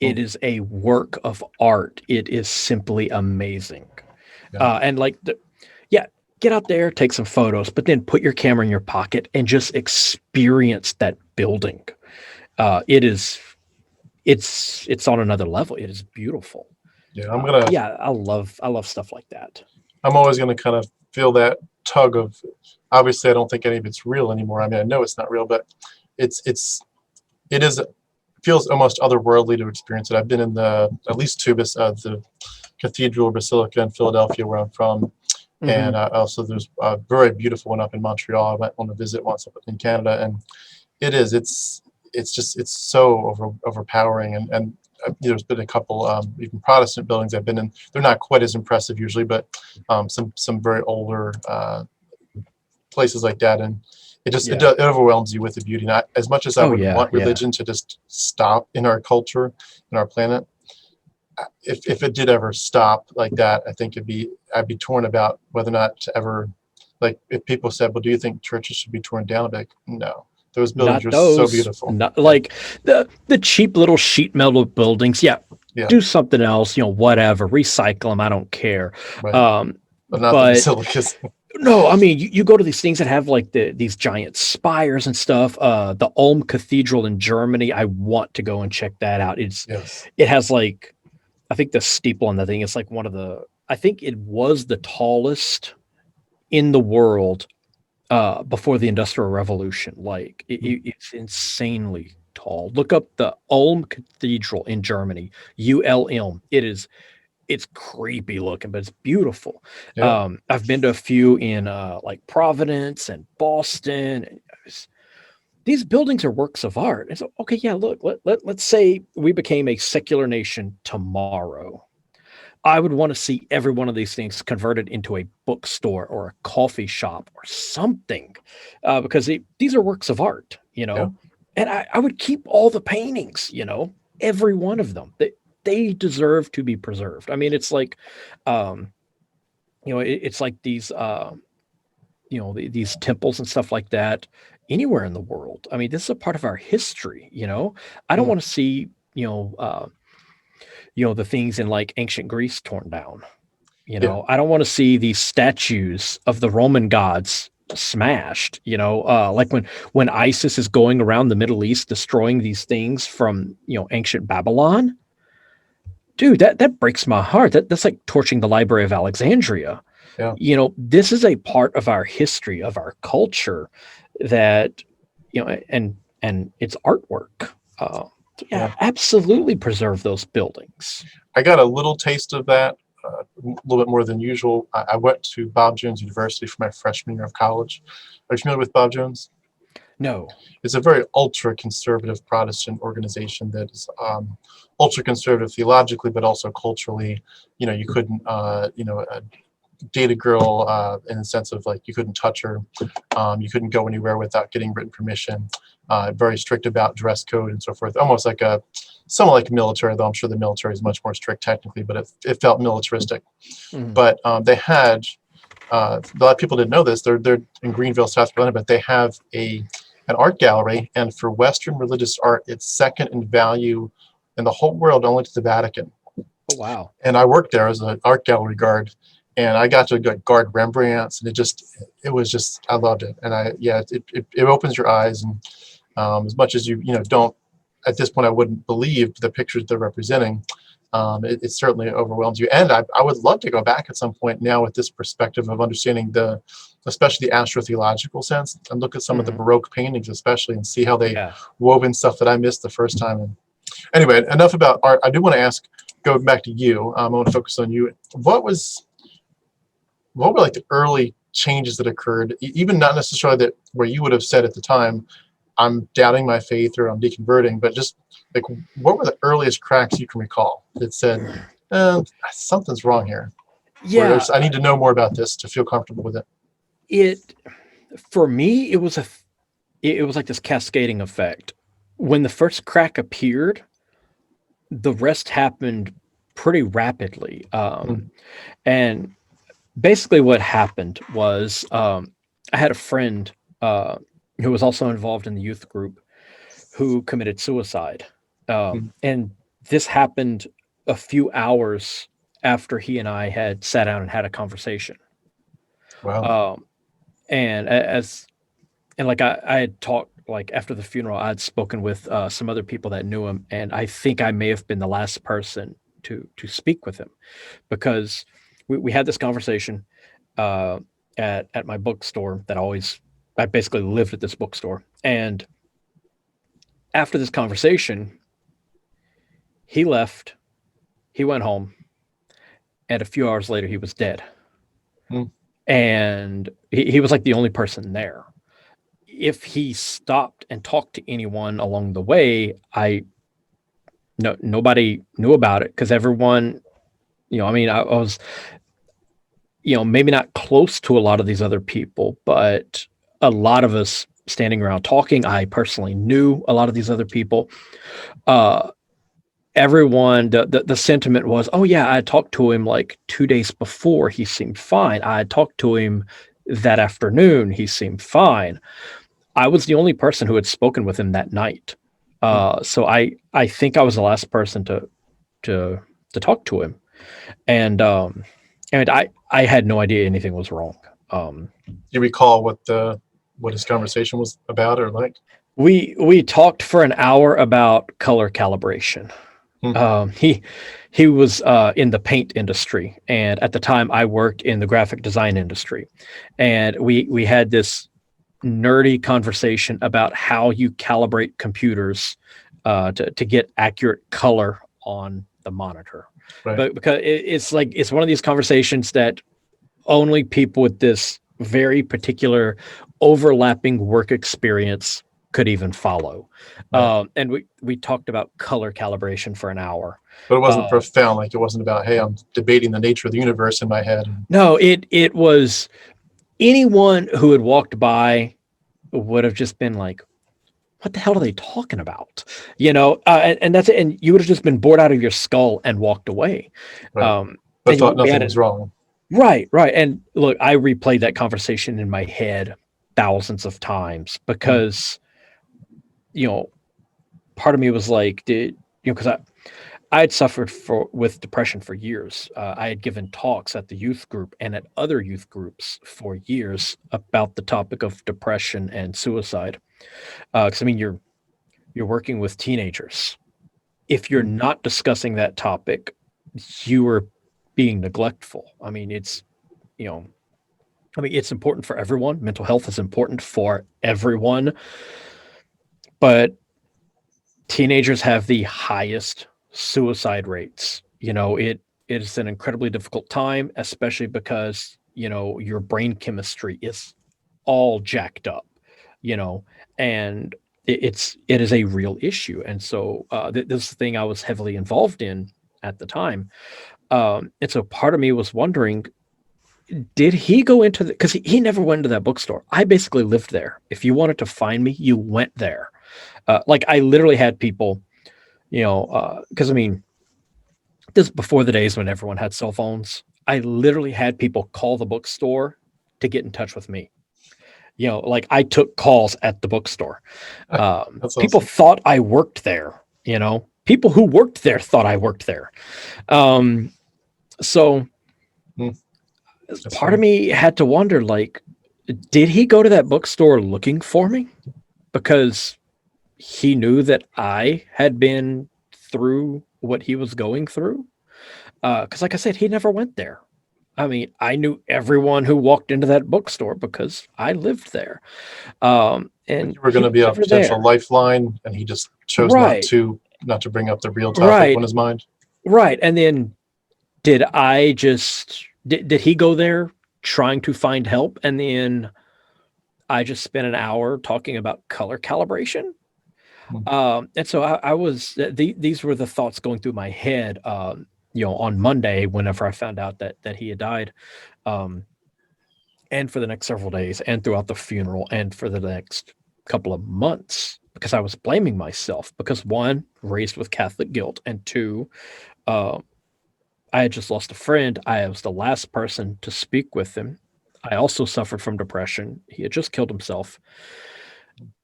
Hmm. It is a work of art. It is simply amazing. Yeah. And like, yeah, get out there, take some photos, but then put your camera in your pocket and just experience that building. It's on another level. It is beautiful. Yeah. Yeah, I love stuff like that. I'm always gonna kind of feel that tug of. Obviously, I don't think any of it's real anymore. I mean, I know it's not real, but it's it is feels almost otherworldly to experience it. I've been in at least two the Cathedral Basilica in Philadelphia, where I'm from, Hmm. and also there's a very beautiful one up in Montreal. I went on a visit once up in Canada, and it's so overpowering. And there's been a couple even Protestant buildings I've been in. They're not quite as impressive usually, but some very older places like that, and it overwhelms you with the beauty. Not as much as I Oh would yeah, want yeah. religion to just stop in our culture, in our planet. If it did ever stop like that, I think I'd be torn about whether or not to ever, like, if people said, well, do you think churches should be torn down? I'd be like, no, those buildings Not are so those. beautiful. Not Yeah, like the cheap little sheet metal buildings. Yeah, yeah, do something else. Whatever. Recycle them. I don't care. right. Um, But not the but basilicas. no, I mean you go to these things that have like these giant spires and stuff. The Ulm Cathedral in Germany. I want to go and check that out. Yes. It has like I think the steeple on the thing is like one of the. I think it was the tallest in the world before the Industrial Revolution. Like it's insanely tall. Look up the Ulm Cathedral in Germany, ULM. It's creepy looking, but it's beautiful. Yeah. I've been to a few in like Providence and Boston. These buildings are works of art. And so, okay, yeah, look, let's say we became a secular nation tomorrow. I would want to see every one of these things converted into a bookstore or a coffee shop or something, because these are works of art, Yeah. And I would keep all the paintings, every one of them. They deserve to be preserved. I mean, it's like, um, it's like these, these temples and stuff like that anywhere in the world. I mean, this is a part of our history. I don't Mm. want to see, the things in like ancient Greece torn down. Yeah. I don't want to see these statues of the Roman gods smashed. Like when ISIS is going around the Middle East destroying these things from ancient Babylon. Dude, that breaks my heart. That's like torching the Library of Alexandria. Yeah. This is a part of our history, of our culture, that and it's artwork. Yeah. Absolutely preserve those buildings. I got a little taste of that, a little bit more than usual. I went to Bob Jones University for my freshman year of college. Are you familiar with Bob Jones? No. It's a very ultra-conservative Protestant organization that is ultra-conservative theologically, but also culturally. You couldn't, dated girl in the sense of like you couldn't touch her, you couldn't go anywhere without getting written permission. Very strict about dress code and so forth. Almost like somewhat like military, though I'm sure the military is much more strict technically, but it felt militaristic. Mhm. But they had a lot of people didn't know this. They're in Greenville, South Carolina, but they have an art gallery, and for Western religious art, it's second in value in the whole world, only to the Vatican. Oh, wow. And I worked there as an art gallery guard, and I got to guard Rembrandts, and it was just I loved it. And it opens your eyes, and as much as you don't at this point I wouldn't believe the pictures they're representing. It certainly overwhelms you. And I would love to go back at some point now with this perspective of understanding especially the astrotheological sense, and look at some of the Baroque paintings especially, and see how they wove in stuff that I missed the first time. And anyway, enough about art. I do want to ask, going back to you, I want to focus on you. What were like the early changes that occurred, even not necessarily that where you would have said at the time, I'm doubting my faith or I'm deconverting, but just like, what were the earliest cracks you can recall that said, something's wrong here? Yeah. I need to know more about this to feel comfortable with it. For me, it was like this cascading effect. When the first crack appeared, the rest happened pretty rapidly. And basically what happened was, I had a friend who was also involved in the youth group who committed suicide. And this happened a few hours after he and I had sat down and had a conversation. Wow. And like I had talked, like after the funeral, I had spoken with some other people that knew him, and I think I may have been the last person to speak with him, because we had this conversation at my bookstore I basically lived at this bookstore. And after this conversation, he left, he went home, and a few hours later he was dead. And he was like the only person there. If he stopped and talked to anyone along the way, nobody knew about it, because everyone, I was, maybe not close to a lot of these other people, but a lot of us standing around talking, I personally knew a lot of these other people. Everyone, the sentiment was, oh yeah, I talked to him like 2 days before, he seemed fine. I talked to him that afternoon, he seemed fine. I was the only person who had spoken with him that night. So I think I was the last person to talk to him. And I had no idea anything was wrong. Do you recall what his conversation was about or like? We talked for an hour about color calibration. He was in the paint industry, and at the time I worked in the graphic design industry, and we had this nerdy conversation about how you calibrate computers to get accurate color on the monitor. Right. But because it's one of these conversations that only people with this very particular overlapping work experience could even follow. Right. And we talked about color calibration for an hour. But it wasn't profound. Like, it wasn't about, hey, I'm debating the nature of the universe in my head. No, it was, anyone who had walked by would have just been like, what the hell are they talking about? And that's it. And you would have just been bored out of your skull and walked away. Right. But thought nothing was wrong. Right. And look, I replayed that conversation in my head thousands of times, because, part of me was like, because I had suffered with depression for years. I had given talks at the youth group and at other youth groups for years about the topic of depression and suicide. Because you're working with teenagers. If you're not discussing that topic, you are being neglectful. It's important for everyone. Mental health is important for everyone, but teenagers have the highest suicide rates. It is an incredibly difficult time, especially because your brain chemistry is all jacked up, and it is a real issue. And so this is the thing I was heavily involved in at the time. And so part of me was wondering, did he go into the, because he never went into that bookstore. I basically lived there. If you wanted to find me, you went there. Like I literally had people, because I mean, this is before the days when everyone had cell phones. I literally had people call the bookstore to get in touch with me. Like I took calls at the bookstore. That's People awesome. thought I worked there, people who worked there thought I worked there. So That's part of funny. me had to wonder, like, did he go to that bookstore looking for me? Because he knew that I had been through what he was going through. Because like I said, he never went there. I mean, I knew everyone who walked into that bookstore because I lived there. Like And you were he going to was be a never potential there. lifeline, and he just chose Right, not to bring up the real topic right, on his mind. right. And then did he go there trying to find help? And then I just spent an hour talking about color calibration. Hmm. And so I was, these were the thoughts going through my head, on Monday, whenever I found out that he had died. Um, and for the next several days and throughout the funeral and for the next couple of months, because I was blaming myself because one, raised with Catholic guilt, and two, uh, I had just lost a friend. I was the last person to speak with him. I also suffered from depression. He had just killed himself.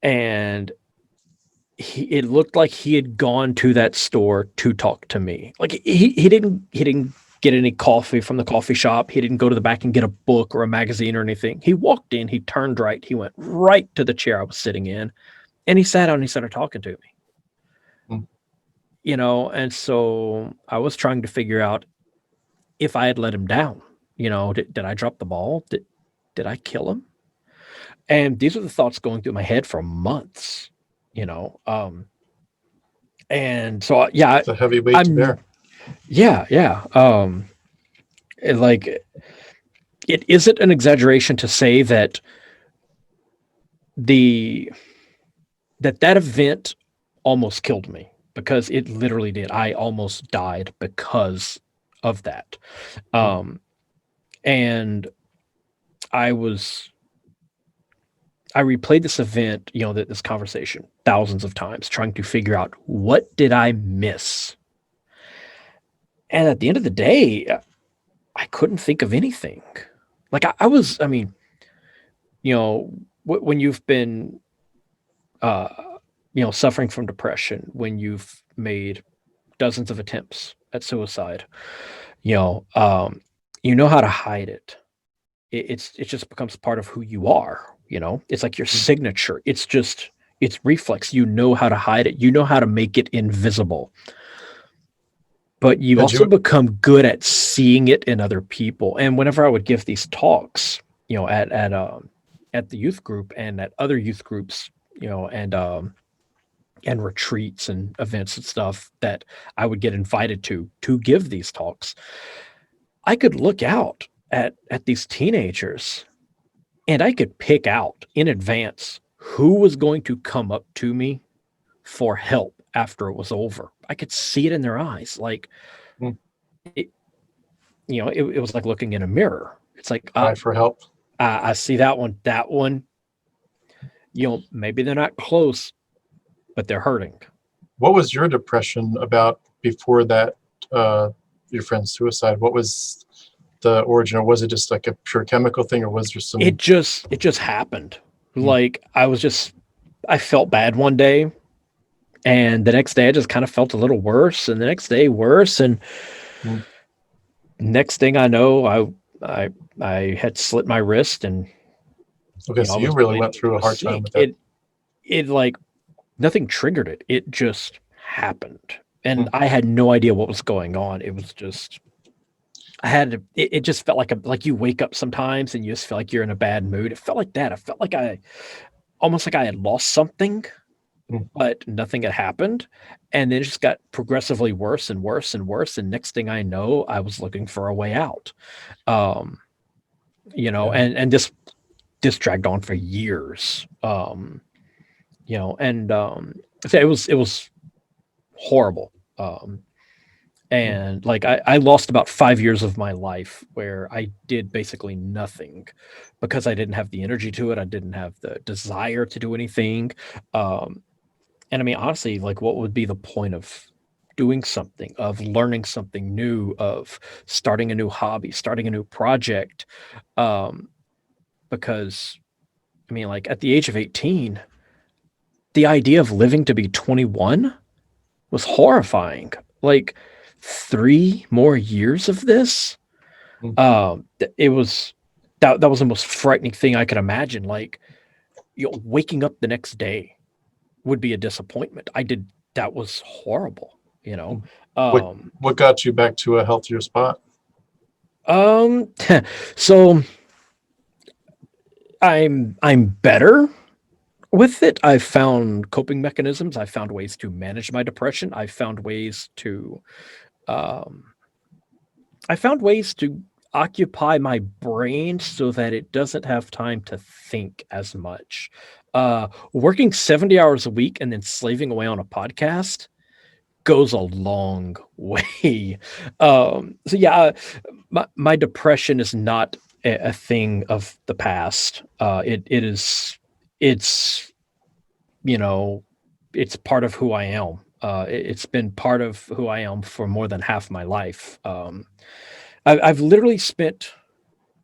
And it looked like he had gone to that store to talk to me. Like he didn't get any coffee from the coffee shop. He didn't go to the back and get a book or a magazine or anything. He walked in, he turned right, he went right to the chair I was sitting in, and he sat down and he started talking to me. Hmm. And so I was trying to figure out if I had let him down. Did I drop the ball? Did I kill him? And these are the thoughts going through my head for months, you know. And so yeah, It's a heavy weight to I'm bear. yeah, yeah. Like it isn't an exaggeration to say that the that event almost killed me, because it literally did. I almost died because of that. Hmm. Um, and I was I replayed this event, this conversation thousands of times, trying to figure out what did I miss. And at the end of the day, I couldn't think of anything. Like I mean, when you've been, uh, suffering from depression, when you've made dozens of attempts at suicide, you know, um, you know how to hide it. It just becomes part of who you are. It's like your Hmm. signature. It's reflex. You know how to hide it. You know how to make it invisible. But you And also you, become good at seeing it in other people. And whenever I would give these talks, at the youth group and at other youth groups, and retreats and events and stuff that I would get invited to give these talks, I could look out at these teenagers and I could pick out in advance who was going to come up to me for help after it was over. I could see it in their eyes. Like hmm, it, it was like looking in a mirror. It's like, cry for help. I see that one. That one, maybe they're not close, but they're hurting. What was your depression about before that? Uh, your friend's suicide. What was the origin, or was it just like a pure chemical thing, or was there some? It just happened. Hmm. Like I felt bad one day, and the next day I just kind of felt a little worse, and the next day worse, and Hmm. next thing I know, I had slit my wrist, and Okay, I so you was really went bleeding through into a a hard time sink. with that. It like nothing triggered it. It just happened, Hmm. and I had no idea what was going on. It was just it just felt like you wake up sometimes and you just feel like you're in a bad mood. It felt like that. I felt like I almost like I had lost something, Hmm. but nothing had happened. And then it just got progressively worse and worse and worse. And next thing I know, I was looking for a way out. Um, Yeah. and this dragged on for years. And so it was horrible. And like I lost about 5 years of my life where I did basically nothing because I didn't have the energy to it. I didn't have the desire to do anything. And I mean, honestly, like what would be the point of doing something, of learning something new, of starting a new hobby, starting a new project? Um, because I mean, like at the age of 18, the idea of living to be 21 was horrifying. Like 3 more years of this, it was that was the most frightening thing I could imagine. Like, waking up the next day would be a disappointment. That was horrible, you know. What Um, what got you back to a healthier spot? um, so I'm better with it. I've found coping mechanisms. I found ways to manage my depression. Um, I found ways to occupy my brain so that it doesn't have time to think as much. Working 70 hours a week and then slaving away on a podcast goes a long way. So yeah, my depression is not a thing of the past. It's you know it's part of who I am. It's been part of who I am for more than half my life. I've literally spent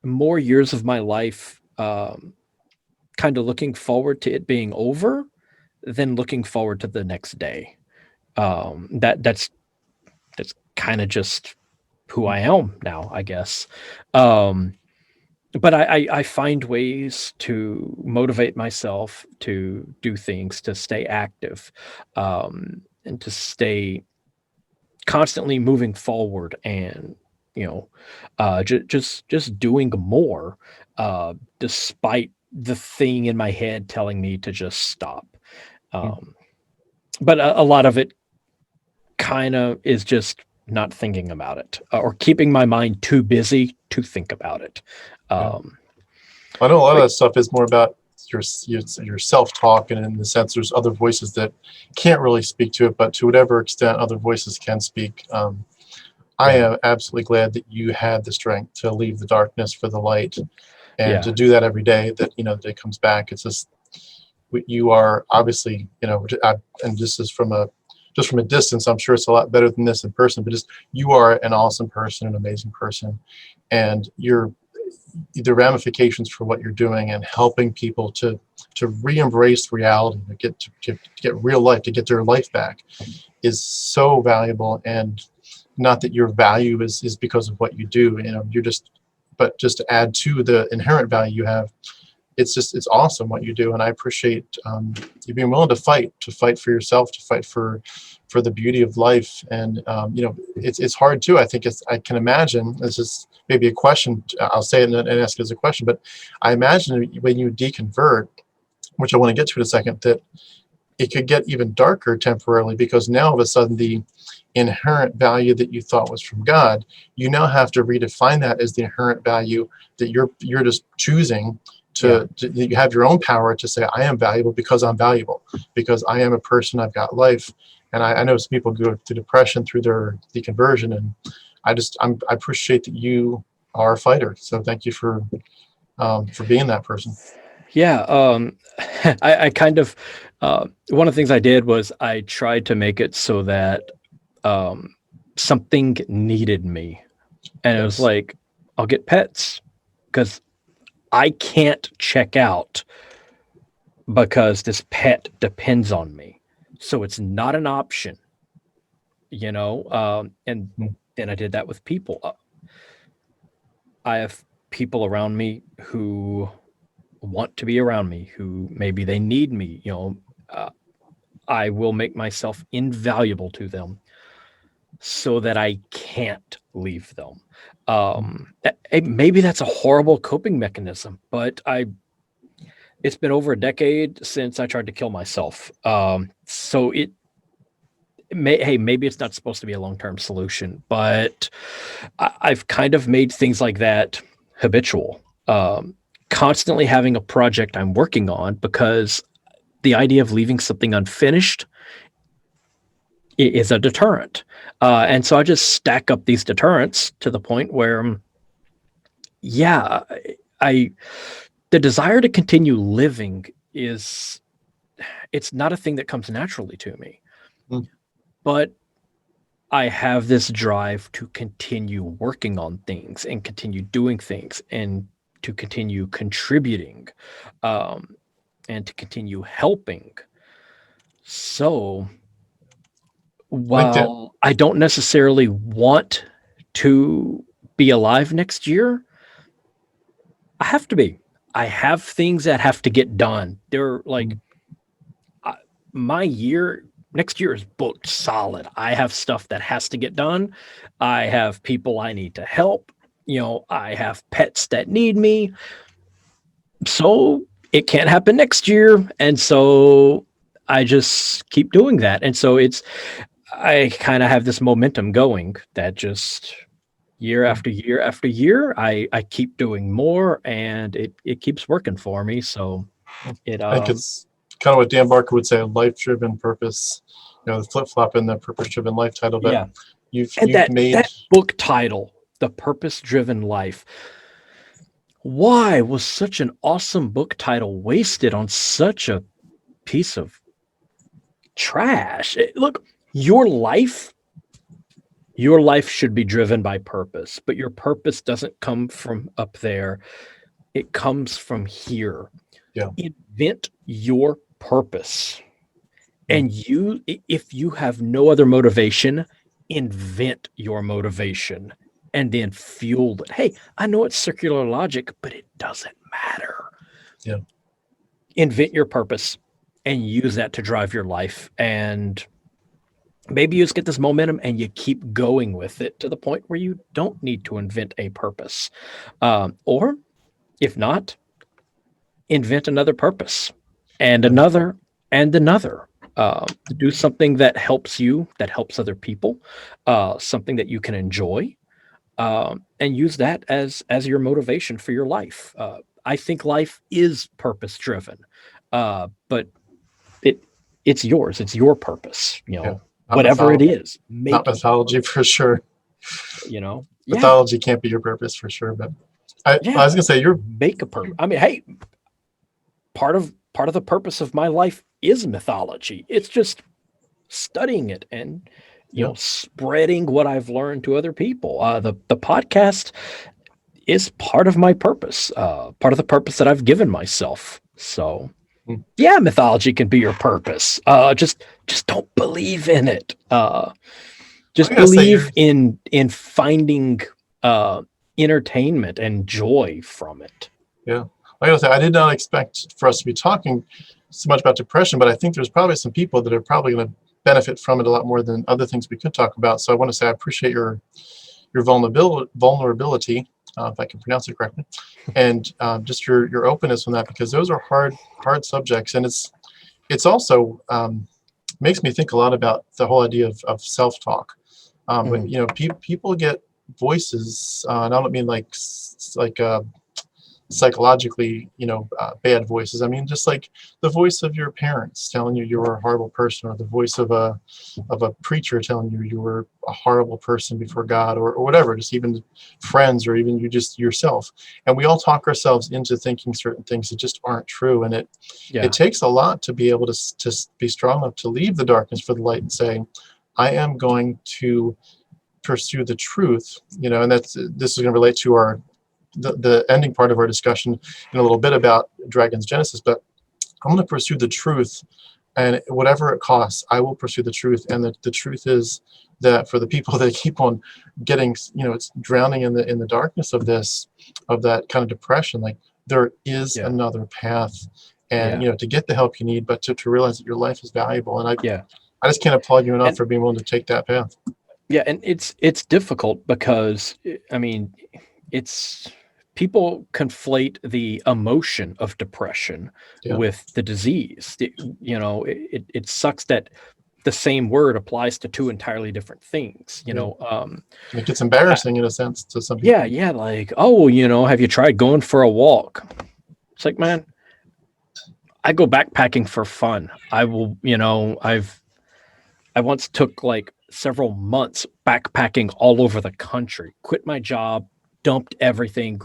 more years of my life kind of looking forward to it being over than looking forward to the next day. That's kind of just who I am now, I guess. Um, but I find ways to motivate myself to do things, to stay active, and to stay constantly moving forward, and just doing more, despite the thing in my head telling me to just stop. Um, but a lot of it kind of is just not thinking about it, or keeping my mind too busy to think about it. Yeah. Um, I know a lot of but that stuff is more about your self-talk, and in the sense there's other voices that can't really speak to it, but to whatever extent other voices can speak. I yeah, am absolutely glad that you had the strength to leave the darkness for the light, and to yeah, do that every day. That that it comes back. It's just you are obviously and this is just from a distance. I'm sure it's a lot better than this in person, but just you are an awesome person, an amazing person, and you're the ramifications for what you're doing and helping people to re-embrace reality, to get real life, to get their life back, is so valuable. And not that your value is because of what you do, you're just, but just to add to the inherent value you have, it's awesome what you do. And I appreciate you being willing to fight for yourself, to fight for the beauty of life. And it's hard too. I think I can imagine, this is maybe a question, I'll say it and ask it as a question, but I imagine when you deconvert, which I want to get to in a second, that it could get even darker temporarily, because now all of a sudden the inherent value that you thought was from God, you now have to redefine that as the inherent value that you're just choosing yeah, to you have your own power to say, I am valuable because I'm valuable, because I am a person, I've got life. And I know some people go through depression through their deconversion, and I appreciate that you are a fighter. So thank you for being that person. yeah. I kind of one of the things I did was I tried to make it so that um, something needed me, and it was Yes. like, I'll get pets because I can't check out because this pet depends on me. So it's not an option, and Mm. then I did that with people. I have people around me who want to be around me, who maybe they need me. I will make myself invaluable to them so that I can't leave them. Maybe that's a horrible coping mechanism, but it's been over a decade since I tried to kill myself. So hey, maybe it's not supposed to be a long-term solution, but I've kind of made things like that habitual. Constantly having a project I'm working on, because the idea of leaving something unfinished is a deterrent. And so I just stack up these deterrents to the point where, yeah, the desire to continue living it's not a thing that comes naturally to me, Mm. but I have this drive to continue working on things and continue doing things and to continue contributing, and to continue helping. So LinkedIn. while I don't necessarily want to be alive next year, I have to be. I have things that have to get done. They're like, my year next year is booked solid. I have stuff that has to get done. I have people I need to help. I have pets that need me. So it can't happen next year. And so I just keep doing that. And so I kind of have this momentum going that just year after year after year, I keep doing more, and it keeps working for me. So it I think it's kind of what Dan Barker would say, a life-driven purpose. The flip-flop in the purpose-driven life title. But yeah. you've And made that book title, The Purpose-Driven Life. Why was such an awesome book title wasted on such a piece of trash? Look, your life should be driven by purpose, but your purpose doesn't come from up there. It comes from here. Yeah. Invent your purpose. And if you have no other motivation, invent your motivation and then fuel it. Hey, I know it's circular logic, but it doesn't matter. Yeah. Invent your purpose and use that to drive your life. And maybe you just get this momentum and you keep going with it to the point where you don't need to invent a purpose. Or if not, invent another purpose and another and another. Do something that helps you, that helps other people, something that you can enjoy, and use that as your motivation for your life. I think life is purpose driven, but it's yours. It's your purpose. Whatever it is. Not mythology for sure. Mythology can't be your purpose for sure. But I was gonna say make a purpose. I mean, hey, part of the purpose of my life is mythology. It's just studying it and spreading what I've learned to other people. The podcast is part of my purpose, part of the purpose that I've given myself. So yeah, mythology can be your purpose. Just don't believe in it. Just believe in finding entertainment and joy from it. Yeah. Like I said, I did not expect for us to be talking so much about depression, but I think there's probably some people that are probably going to benefit from it a lot more than other things we could talk about. So I want to say I appreciate your vulnerability, if I can pronounce it correctly, and just your openness on that, because those are hard subjects, and it's also makes me think a lot about the whole idea of self-talk. But people get voices, and I don't mean like psychologically, bad voices. I mean, just like the voice of your parents telling you you're a horrible person, or the voice of a preacher telling you you were a horrible person before God, or whatever, just even friends, or even you just yourself. And we all talk ourselves into thinking certain things that just aren't true. And it takes a lot to be able to be strong enough to leave the darkness for the light and say, I am going to pursue the truth, and this is going to relate to the ending part of our discussion in a little bit about Dragon's Genesis, but I'm going to pursue the truth, and whatever it costs, I will pursue the truth. And the truth is that for the people that keep on getting, it's drowning in the darkness of that kind of depression, like there is another path, and to get the help you need, but to realize that your life is valuable. And I just can't applaud you enough for being willing to take that path. Yeah, and it's difficult because it's people conflate the emotion of depression with the disease. It sucks that the same word applies to two entirely different things. It gets embarrassing in a sense to some people. Yeah, like, oh, have you tried going for a walk? It's like, man, I go backpacking for fun. I will, I once took like several months backpacking all over the country, quit my job, dumped everything,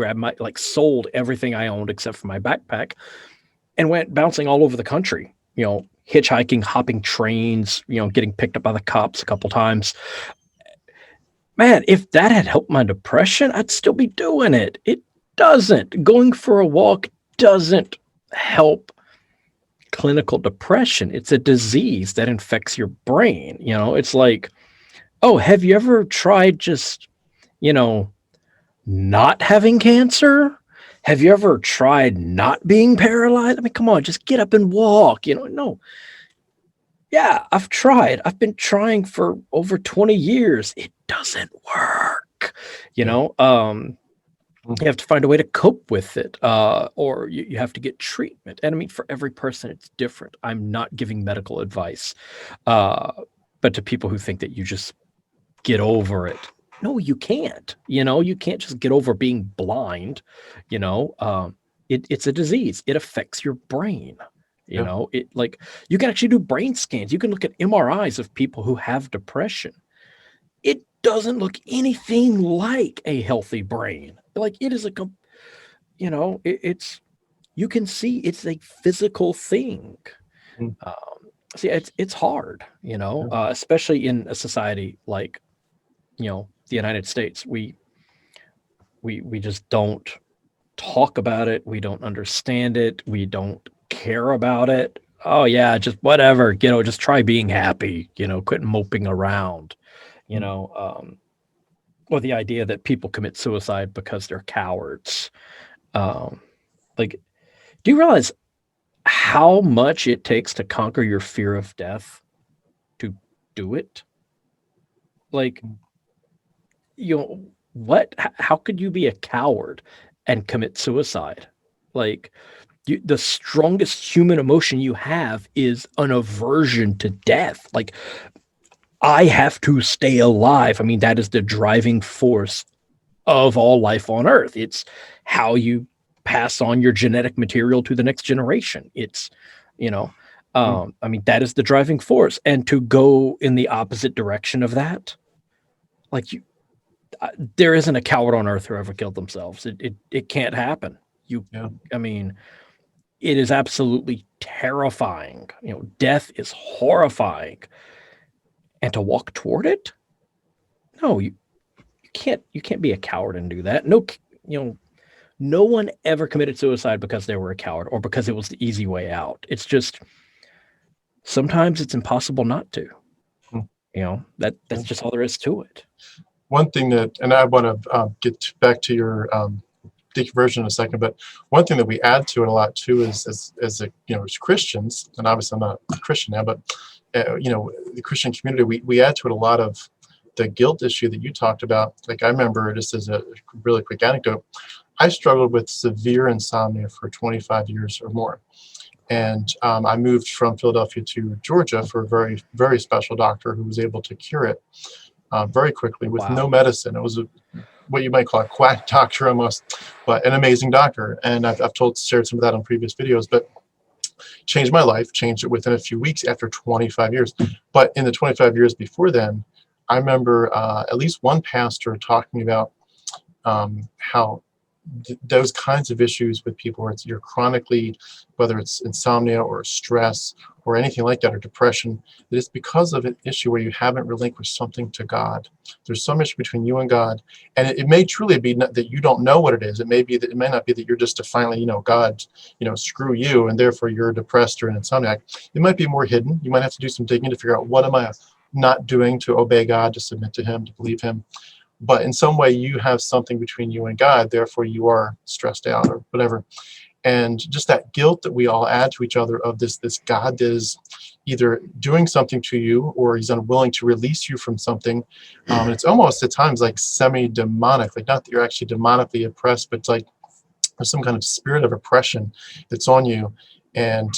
sold everything I owned except for my backpack, and went bouncing all over the country, hitchhiking, hopping trains, getting picked up by the cops a couple times. Man, if that had helped my depression, I'd still be doing it. It doesn't. Going for a walk doesn't help clinical depression. It's a disease that infects your brain. It's like, oh, have you ever tried just, not having cancer? Have you ever tried not being paralyzed? I mean, come on, just get up and walk. No. Yeah, I've tried. I've been trying for over 20 years. It doesn't work. You have to find a way to cope with it, or you have to get treatment. And I mean, for every person, it's different. I'm not giving medical advice, but to people who think that you just get over it, no, you can't. You can't just get over being blind. It's a disease. It affects your brain. It like you can actually do brain scans. You can look at MRIs of people who have depression. It doesn't look anything like a healthy brain. Like it is it's you can see it's a physical thing. Mm. See, it's hard, especially in a society like, the United States. We just don't talk about it. We don't understand it. We don't care about it. Oh yeah, just whatever, just try being happy, quit moping around, or the idea that people commit suicide because they're cowards. Like, do you realize how much it takes to conquer your fear of death to do it? Like, what? How could you be a coward and commit suicide? Like, the strongest human emotion you have is an aversion to death. Like, I have to stay alive. I mean, that is the driving force of all life on Earth. It's how you pass on your genetic material to the next generation. It's, I mean, that is the driving force. And to go in the opposite direction of that, like there isn't a coward on Earth who ever killed themselves. It can't happen. I mean, it is absolutely terrifying. Death is horrifying. And to walk toward it? No, you can't be a coward and do that. No, no one ever committed suicide because they were a coward or because it was the easy way out. It's just sometimes it's impossible not to. That's just all there is to it. One thing and I want to get back to your deconversion in a second, but one thing that we add to it a lot too is as Christians, and obviously I'm not a Christian now, but the Christian community, we add to it a lot of the guilt issue that you talked about. Like, I remember, just as a really quick anecdote, I struggled with severe insomnia for 25 years or more. And I moved from Philadelphia to Georgia for a very, very special doctor who was able to cure it very quickly with no medicine. It was what you might call a quack doctor almost, but an amazing doctor. And I've shared some of that on previous videos, but changed my life, changed it within a few weeks after 25 years. But in the 25 years before then, I remember at least one pastor talking about how those kinds of issues with people where you're chronically, whether it's insomnia or stress or anything like that, or depression, that it's because of an issue where you haven't relinquished something to God. There's some issue between you and God, and it may truly be that you don't know what it is. It may not be that you're just defiantly, God, screw you, and therefore you're depressed or an insomniac. It might be more hidden. You might have to do some digging to figure out, what am I not doing to obey God, to submit to Him, to believe Him. But in some way you have something between you and God, therefore you are stressed out or whatever. And just that guilt that we all add to each other of this God is either doing something to you or He's unwilling to release you from something. And it's almost at times like semi-demonic, like not that you're actually demonically oppressed, but it's like there's some kind of spirit of oppression that's on you. And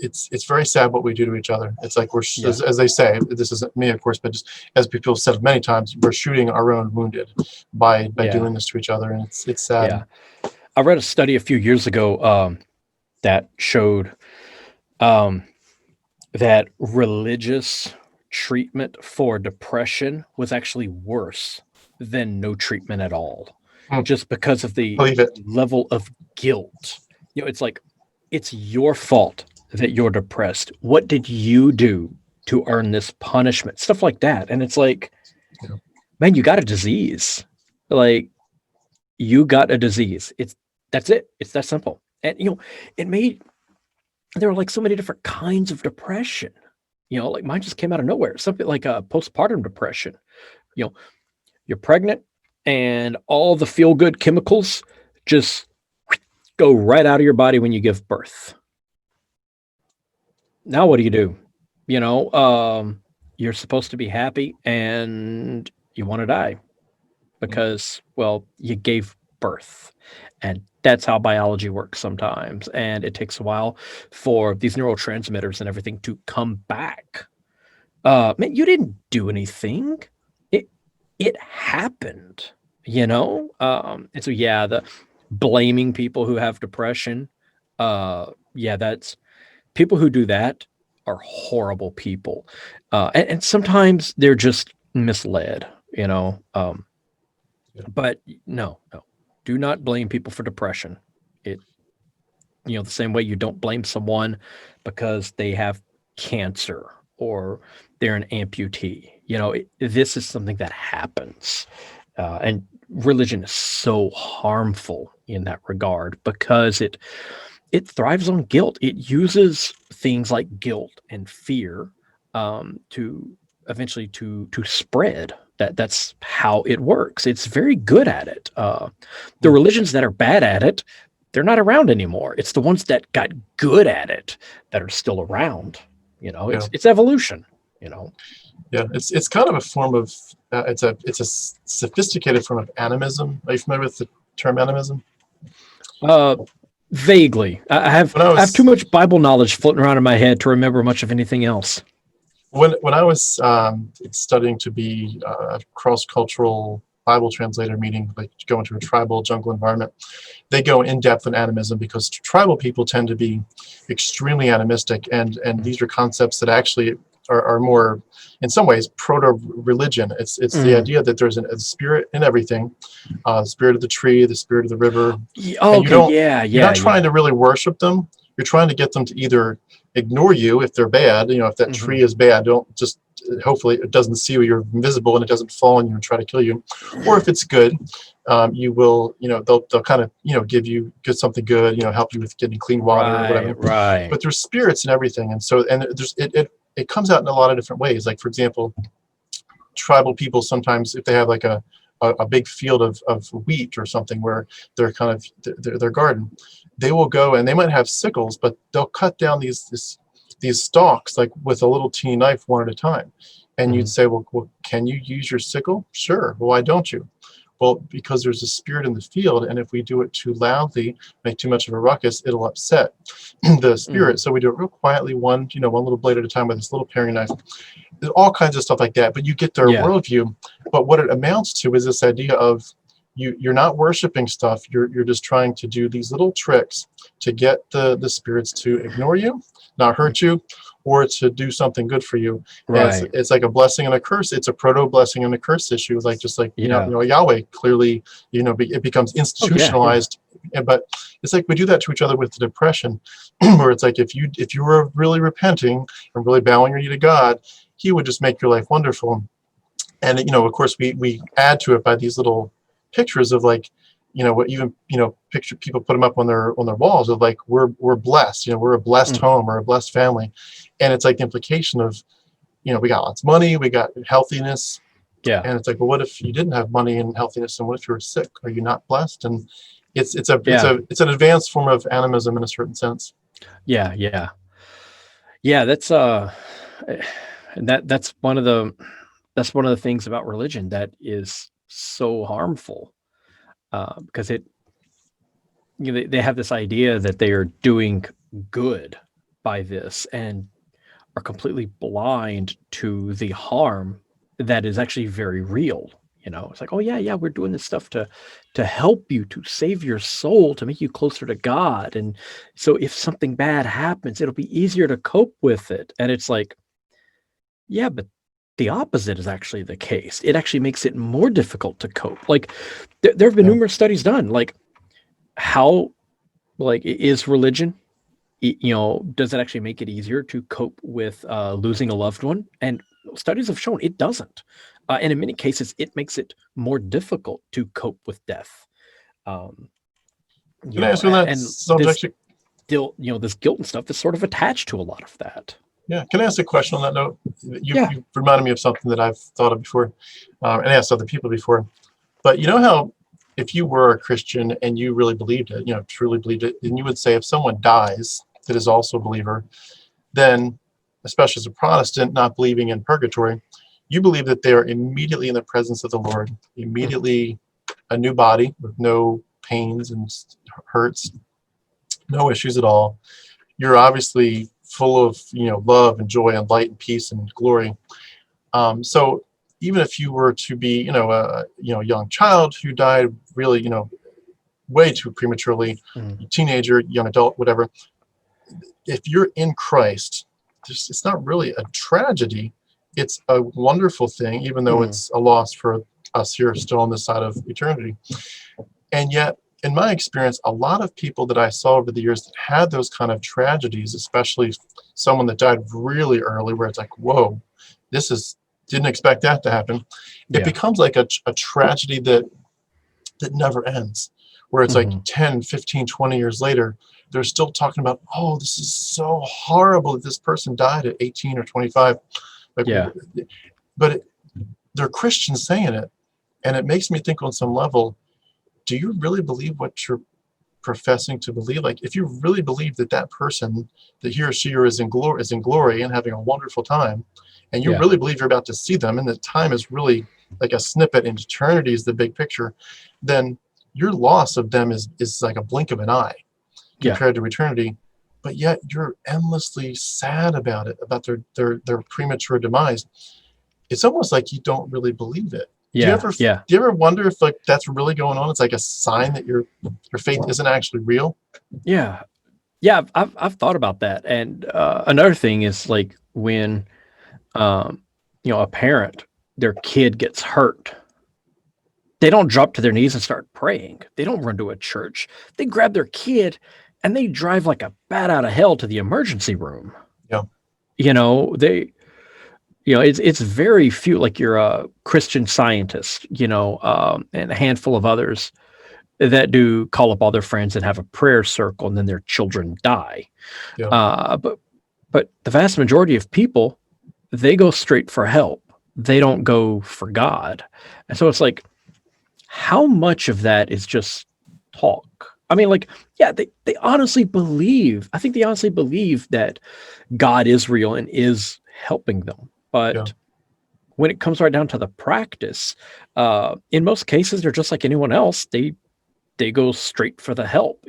it's very sad what we do to each other. It's like as they say, this isn't me, of course, but just as people have said many times, we're shooting our own wounded by doing this to each other, and it's sad. Yeah, I read a study a few years ago that showed that religious treatment for depression was actually worse than no treatment at all, just because of the Believe it. level of guilt. It's like, it's your fault that you're depressed. What did you do to earn this punishment? Stuff like that. And it's like, Yeah. man, you got a disease. Like, you got a disease. That's it. It's that simple. And there were like so many different kinds of depression. Like mine just came out of nowhere. Something like a postpartum depression. You're pregnant and all the feel-good chemicals just go right out of your body when you give birth. Now what do? You're supposed to be happy and you want to die because, well, you gave birth. And that's how biology works sometimes. And it takes a while for these neurotransmitters and everything to come back. Man, you didn't do anything. It happened, And so, the blaming people who have depression, that's people who do that are horrible people. And sometimes they're just misled, But no. Do not blame people for depression. The same way you don't blame someone because they have cancer or they're an amputee. This is something that happens. And religion is so harmful in that regard because it thrives on guilt. It uses things like guilt and fear to eventually to spread. That's how it works. It's very good at it. The religions that are bad at it, they're not around anymore. It's the ones that got good at it that are still around. It's evolution. Yeah, it's kind of a form of it's a sophisticated form of animism. Are you familiar with the term animism? Vaguely. I have too much Bible knowledge floating around in my head to remember much of anything else. When I was studying to be a cross-cultural Bible translator, meaning like go into a tribal jungle environment, they go in depth in animism because tribal people tend to be extremely animistic, and these are concepts that actually are more, in some ways, proto-religion. It's the idea that there's a spirit in everything, the spirit of the tree, the spirit of the river. Oh, okay, you're not trying to really worship them. You're trying to get them to either ignore you if they're bad. If that tree is bad, don't just, hopefully it doesn't see you, you're invisible and it doesn't fall on you and try to kill you. Or if it's good, you will, they'll kind of, give you something good, help you with getting clean water or whatever. Right. But there's spirits and everything. And so, and there's, it comes out in a lot of different ways. Like, for example, tribal people sometimes, if they have like a big field of wheat or something where they're kind of their garden, they will go and they might have sickles, but they'll cut down these stalks like with a little teeny knife one at a time. And you'd say, well, can you use your sickle? Sure. Well, why don't you? Well, because there's a spirit in the field, and if we do it too loudly, make too much of a ruckus, it'll upset the spirit. So we do it real quietly, one little blade at a time with this little paring knife. There's all kinds of stuff like that, but you get their worldview. But what it amounts to is this idea of you're not worshiping stuff. You're just trying to do these little tricks to get the spirits to ignore you, not hurt you, or to do something good for you. Right. It's like a blessing and a curse. It's a proto-blessing and a curse issue. Like just like Yahweh clearly, it becomes institutionalized. But it's like we do that to each other with the depression, where it's like if you were really repenting and really bowing your knee to God, He would just make your life wonderful. And of course we add to it by these little pictures of like, what even picture people put them up on their walls of like we're blessed, we're a blessed home or a blessed family, and it's like the implication of we got lots of money, we got healthiness, and it's like, well, what if you didn't have money and healthiness, and what if you were sick? Are you not blessed? And it's an advanced form of animism in a certain sense. That's that's one of the things about religion that is so harmful, because they have this idea that they are doing good by this and are completely blind to the harm that is actually very real. It's like, oh yeah, we're doing this stuff to help you, to save your soul, to make you closer to God. And so if something bad happens, it'll be easier to cope with it. And it's like, yeah, but the opposite is actually the case. It actually makes it more difficult to cope. Like there have been numerous studies done, like how, like, is religion, does it actually make it easier to cope with losing a loved one? And studies have shown it doesn't. And in many cases, it makes it more difficult to cope with death. Can I ask you on that subject? This guilt and stuff is sort of attached to a lot of that. Yeah. Can I ask a question on that note? You reminded me of something that I've thought of before, and asked other people before. But you know how if you were a Christian and you really believed it, truly believed it, and you would say if someone dies that is also a believer, then, especially as a Protestant, not believing in purgatory, you believe that they are immediately in the presence of the Lord, immediately a new body with no pains and hurts, no issues at all. You're obviously full of love and joy and light and peace and glory. So even if you were to be a young child who died really way too prematurely, teenager, young adult, whatever, if you're in Christ, it's not really a tragedy. It's a wonderful thing, even though it's a loss for us here still on this side of eternity. And yet, in my experience, a lot of people that I saw over the years that had those kind of tragedies, especially someone that died really early, where it's like, whoa, didn't expect that to happen. It becomes like a tragedy that never ends, where it's like 10, 15, 20 years later, they're still talking about, oh, this is so horrible that this person died at 18 or 25. But they're Christians saying it. And it makes me think on some level, do you really believe what you're professing to believe? Like, if you really believe that person, that he or she is in glory and having a wonderful time, and you really believe you're about to see them, and the time is really like a snippet, and eternity is the big picture, then your loss of them is like a blink of an eye compared to eternity. But yet you're endlessly sad about it, about their premature demise. It's almost like you don't really believe it. Do you ever wonder if like that's really going on? It's like a sign that your faith isn't actually real. I've thought about that. And another thing is like when a parent, their kid gets hurt, they don't drop to their knees and start praying. They don't run to a church. They grab their kid and they drive like a bat out of hell to the emergency room. It's very few, like you're a Christian Scientist, and a handful of others that do call up all their friends and have a prayer circle, and then their children die. But the vast majority of people, they go straight for help. They don't go for God. And so it's like, how much of that is just talk? I mean, like, they honestly believe, I think they honestly believe that God is real and is helping them. But when it comes right down to the practice, in most cases, they're just like anyone else. They go straight for the help,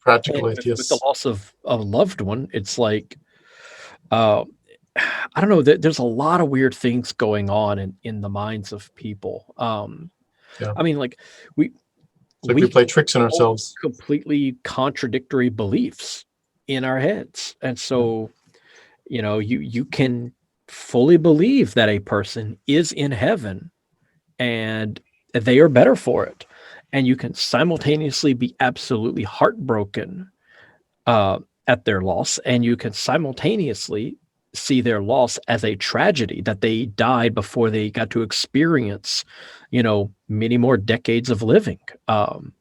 Practical atheists. With the loss of a loved one, it's like, I don't know, there's a lot of weird things going on in the minds of people. I mean, like we play tricks on ourselves. Completely contradictory beliefs in our heads. And so, you can fully believe that a person is in heaven and they are better for it. And you can simultaneously be absolutely heartbroken at their loss. And you can simultaneously see their loss as a tragedy, that they died before they got to experience, many more decades of living. And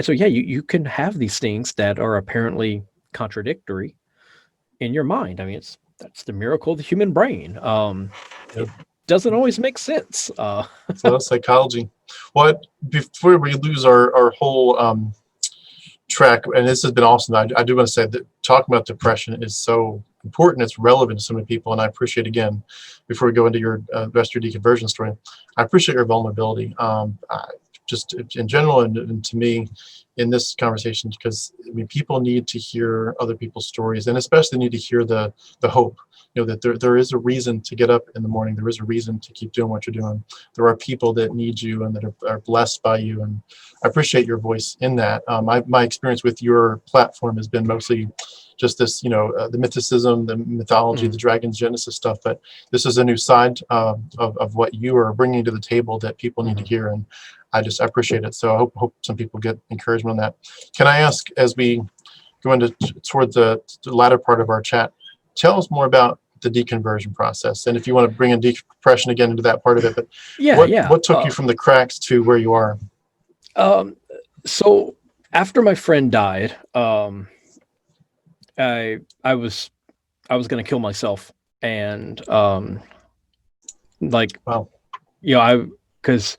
so, you can have these things that are apparently contradictory in your mind. I mean, that's the miracle of the human brain. It doesn't always make sense. So that's psychology. Well, before we lose our whole track, and this has been awesome, I do want to say that talking about depression is so important. It's relevant to so many people, and I appreciate, again, before we go into your rest of your deconversion story, I appreciate your vulnerability. Just in general, and to me in this conversation, because I mean, people need to hear other people's stories, and especially need to hear the hope, that there is a reason to get up in the morning. There is a reason to keep doing what you're doing. There are people that need you and that are blessed by you, and I appreciate your voice in that. My experience with your platform has been mostly just this, the mythicism, the mythology, the dragons, Genesis stuff. But this is a new side of what you are bringing to the table that people need to hear, and I appreciate it. So I hope some people get encouragement on that. Can I ask, as we go into toward the latter part of our chat, tell us more about the deconversion process, and if you want to bring in decompression again into that part of it. But what took you from the cracks to where you are? So after my friend died, I was going to kill myself, and Wow. because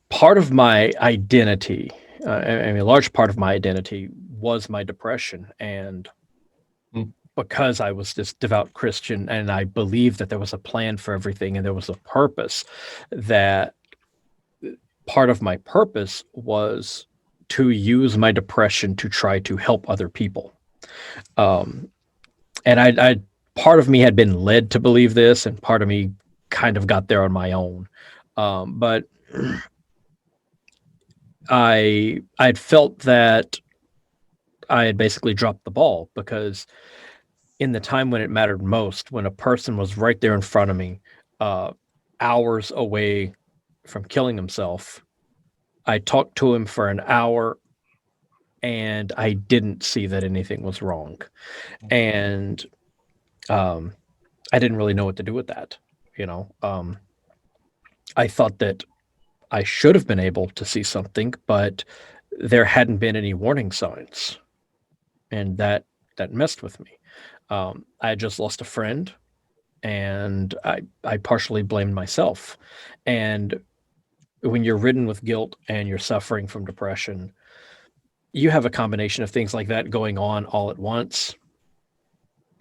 part of my identity, a large part of my identity was my depression, and because I was this devout Christian and I believed that there was a plan for everything and there was a purpose, that part of my purpose was to use my depression to try to help other people. And I part of me had been led to believe this, and part of me kind of got there on my own. But I'd felt that I had basically dropped the ball, because in the time when it mattered most, when a person was right there in front of me, hours away from killing himself, I talked to him for an hour and I didn't see that anything was wrong. And I didn't really know what to do with that. I thought that I should have been able to see something, but there hadn't been any warning signs. And that messed with me. I had just lost a friend, and I partially blamed myself. And when you're ridden with guilt and you're suffering from depression, you have a combination of things like that going on all at once.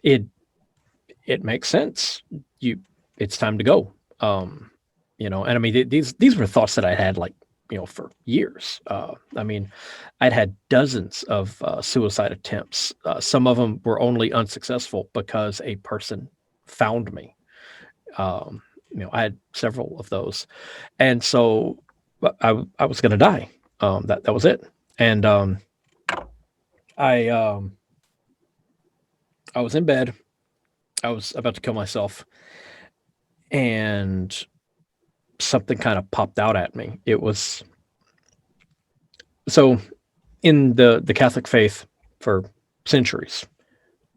It makes sense. It's time to go. And I mean, these were thoughts that I had for years. I'd had dozens of suicide attempts. Some of them were only unsuccessful because a person found me. I had several of those. And so I was going to die. That was it. And I was in bed. I was about to kill myself. And something kind of popped out at me. It was so in the Catholic faith for centuries,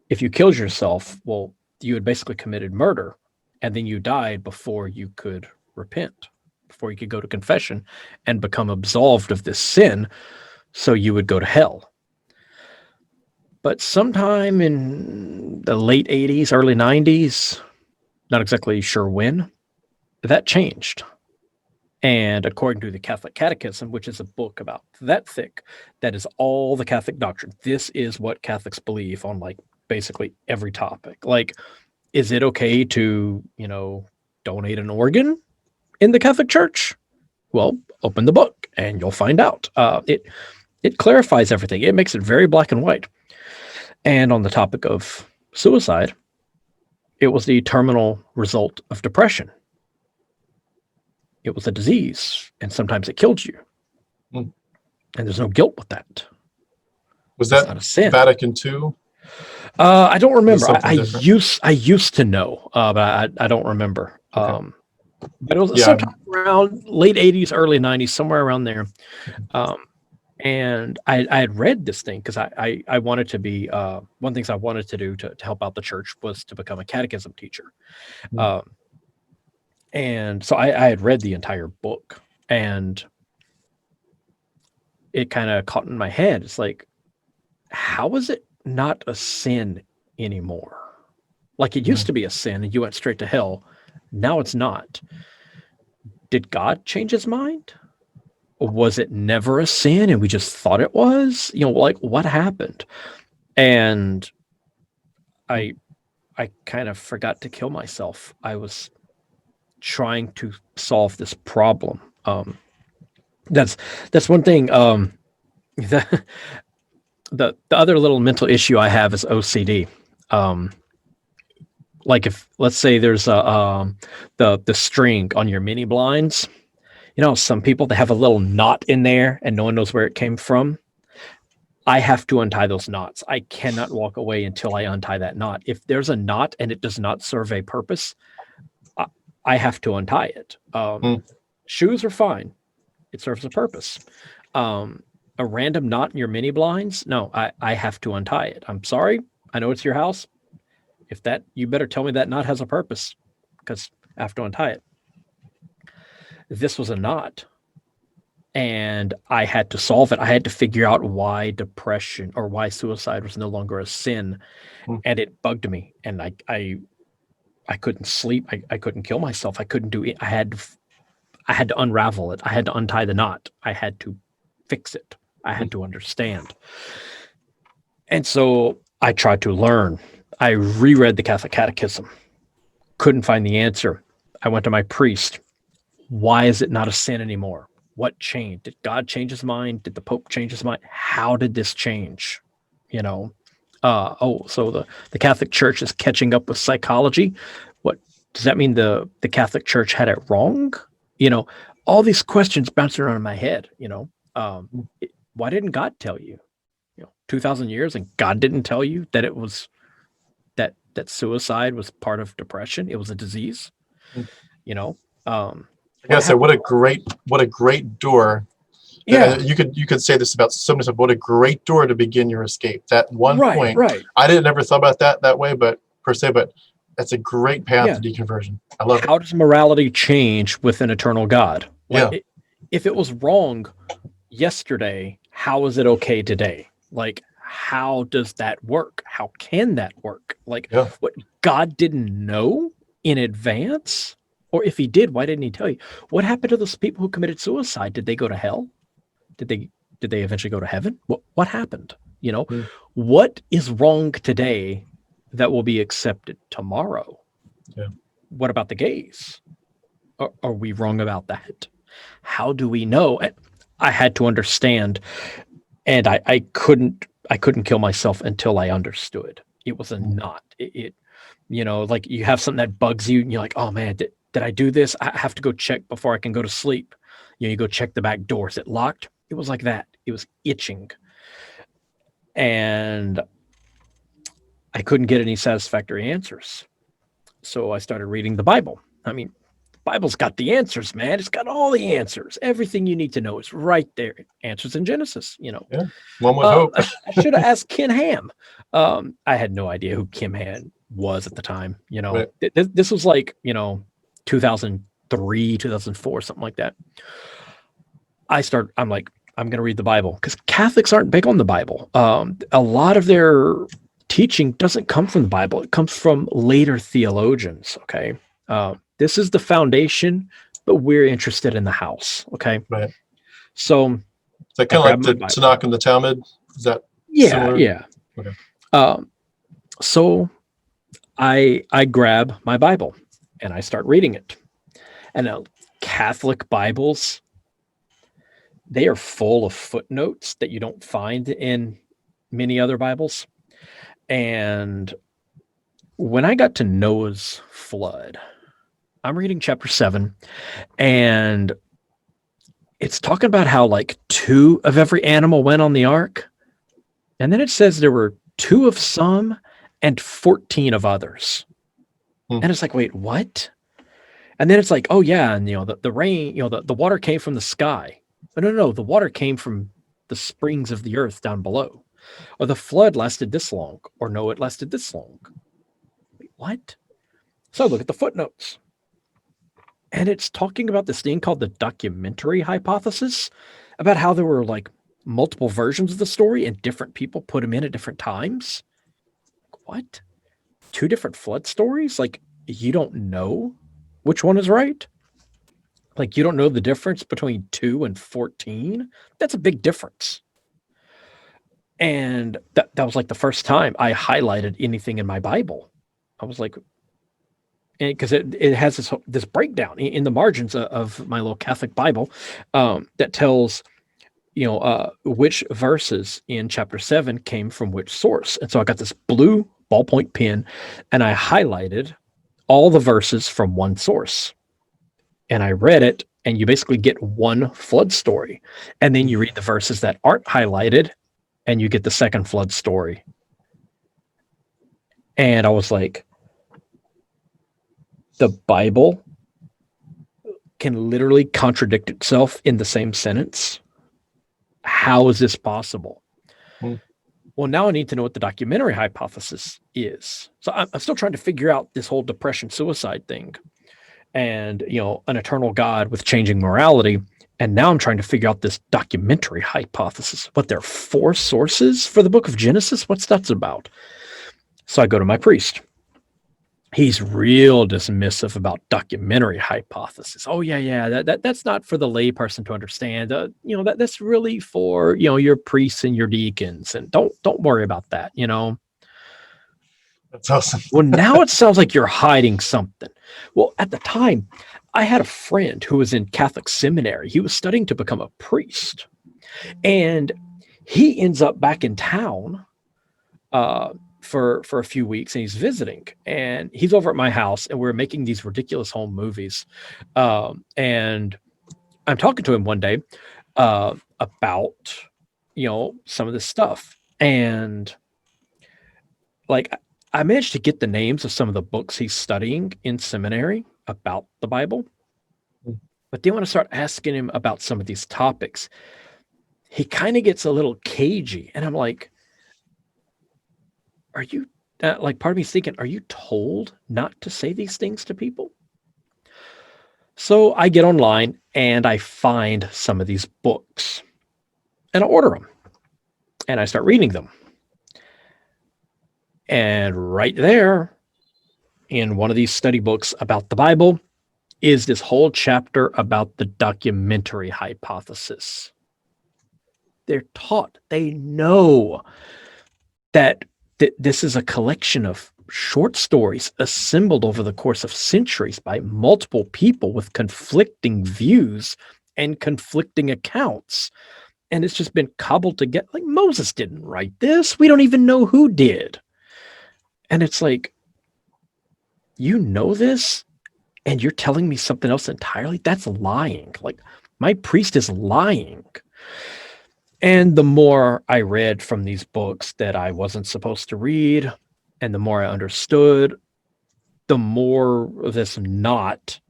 if you killed yourself, well, you had basically committed murder, and then you died before you could repent, before you could go to confession and become absolved of this sin, so you would go to hell. But sometime in the late 80s, early 90s, not exactly sure when, that changed. And according to the Catholic Catechism, which is a book about that thick, that is all the Catholic doctrine. This is what Catholics believe on basically every topic. Is it okay to, donate an organ in the Catholic Church? Well, open the book and you'll find out. It clarifies everything. It makes it very black and white. And on the topic of suicide, it was the terminal result of depression. It was a disease, and sometimes it killed you. And there's no guilt with that. Was that not a sin? Vatican II? I don't remember. I used to know, but I don't remember. Okay. But it was sometime around late 80s, early 90s, somewhere around there. And I had read this thing because I wanted to be, one of the things I wanted to do to help out the church was to become a catechism teacher. And so I had read the entire book, and it kind of caught in my head. It's how is it not a sin anymore? It used to be a sin and you went straight to hell. Now it's not. Did God change his mind? Or was it never a sin and we just thought it was? What happened? And I kind of forgot to kill myself. I was trying to solve this problem. That's one thing. The other little mental issue I have is OCD. If let's say there's the string on your mini blinds, some people, they have a little knot in there and no one knows where it came from. I have to untie those knots. I cannot walk away until I untie that knot. If there's a knot and it does not serve a purpose, I have to untie it. Shoes are fine. It serves a purpose. A random knot in your mini blinds, no, I have to untie it. I'm sorry. I know it's your house. If that, you better tell me that knot has a purpose, because I have to untie it. This was a knot, and I had to solve it. I had to figure out why depression or why suicide was no longer a sin, and it bugged me. And I couldn't sleep. I couldn't kill myself. I couldn't do it. I had to unravel it. I had to untie the knot. I had to fix it. I had to understand. And so I tried to learn. I reread the Catholic Catechism. Couldn't find the answer. I went to my priest. Why is it not a sin anymore? What changed? Did God change his mind? Did the Pope change his mind? How did this change? You know? So the Catholic Church is catching up with psychology. What does that mean? The Catholic Church had it wrong? You know, all these questions bouncing around in my head. You know, why didn't God tell you? 2,000 years, and God didn't tell you that it was that suicide was part of depression. It was a disease. You know. I gotta say, what a great door. Yeah, you could say this about so many stuff. What a great door to begin your escape. That one point. Right. I didn't ever thought about that way, but that's a great path to deconversion. I love it. How does morality change with an eternal God? If it was wrong yesterday, how is it okay today? Like, how does that work? How can that work? Like, what God didn't know in advance? Or if he did, why didn't he tell you? What happened to those people who committed suicide? Did they go to hell? Did they eventually go to heaven? What happened? You know, what is wrong today that will be accepted tomorrow? Yeah. What about the gays? Are we wrong about that? How do we know? I had to understand, and I couldn't kill myself until I understood. It was a knot. It you know, like you have something that bugs you, and you're like, oh man, did I do this? I have to go check before I can go to sleep. You go check the back door. Is it locked? It was like that. It was itching. And I couldn't get any satisfactory answers. So I started reading the Bible. I mean, the Bible's got the answers, man. It's got all the answers. Everything you need to know is right there. Answers in Genesis, you know. Yeah. One would hope. I should have asked Ken Ham. I had no idea who Kim Ham was at the time. You know, this was like, 2003, 2004, something like that. I'm like, I'm going to read the Bible, because Catholics aren't big on the Bible. A lot of their teaching doesn't come from the Bible. It comes from later theologians. Okay. This is the foundation, but we're interested in the house. Okay. Right. So is that kind of like the Tanakh and the Talmud? Is that similar? Yeah. Okay. So I grab my Bible and I start reading it. And Catholic Bibles, they are full of footnotes that you don't find in many other Bibles. And when I got to Noah's flood, I'm reading chapter 7, and it's talking about how like 2 of every animal went on the ark. And then it says there were 2 of some and 14 of others. And it's like, wait, what? And then it's like, oh yeah, and the rain, the water came from the sky. But no, the water came from the springs of the earth down below. Or the flood lasted this long, or no, it lasted this long. Wait, what? So I look at the footnotes. And it's talking about this thing called the documentary hypothesis, about how there were like multiple versions of the story and different people put them in at different times. What? 2 different flood stories? Like, you don't know which one is right? Like, you don't know the difference between 2 and 14? That's a big difference. And that was like the first time I highlighted anything in my Bible. I was like, because it has this breakdown in the margins of my little Catholic Bible that tells, which verses in chapter 7 came from which source. And so I got this blue ballpoint pen and I highlighted all the verses from one source. And I read it, and you basically get one flood story. And then you read the verses that aren't highlighted, and you get the second flood story. And I was like, the Bible can literally contradict itself in the same sentence. How is this possible? Well, now I need to know what the documentary hypothesis is. So I'm still trying to figure out this whole depression suicide thing and, an eternal God with changing morality. And now I'm trying to figure out this documentary hypothesis. What, there are 4 sources for the book of Genesis? What's that about? So I go to my priest. He's real dismissive about documentary hypothesis. Oh yeah. That's not for the layperson to understand. That's really for your priests and your deacons, and don't worry about that. That's awesome. Well, now it sounds like you're hiding something. Well, at the time, I had a friend who was in Catholic seminary. He was studying to become a priest, and he ends up back in town. For a few weeks, and he's visiting, and he's over at my house, and we're making these ridiculous home movies. And I'm talking to him one day about some of this stuff, and like I managed to get the names of some of the books he's studying in seminary about the Bible. But then when I start asking him about some of these topics, he kind of gets a little cagey, and I'm like, are you part of me's thinking, are you told not to say these things to people? So I get online and I find some of these books and I order them and I start reading them. And right there in one of these study books about the Bible is this whole chapter about the documentary hypothesis. They're taught, they know that this is a collection of short stories assembled over the course of centuries by multiple people with conflicting views and conflicting accounts. And it's just been cobbled together. Like, Moses didn't write this. We don't even know who did. And it's like, you know this, and you're telling me something else entirely? That's lying. Like, my priest is lying. And the more I read from these books that I wasn't supposed to read, and the more I understood, the more this knot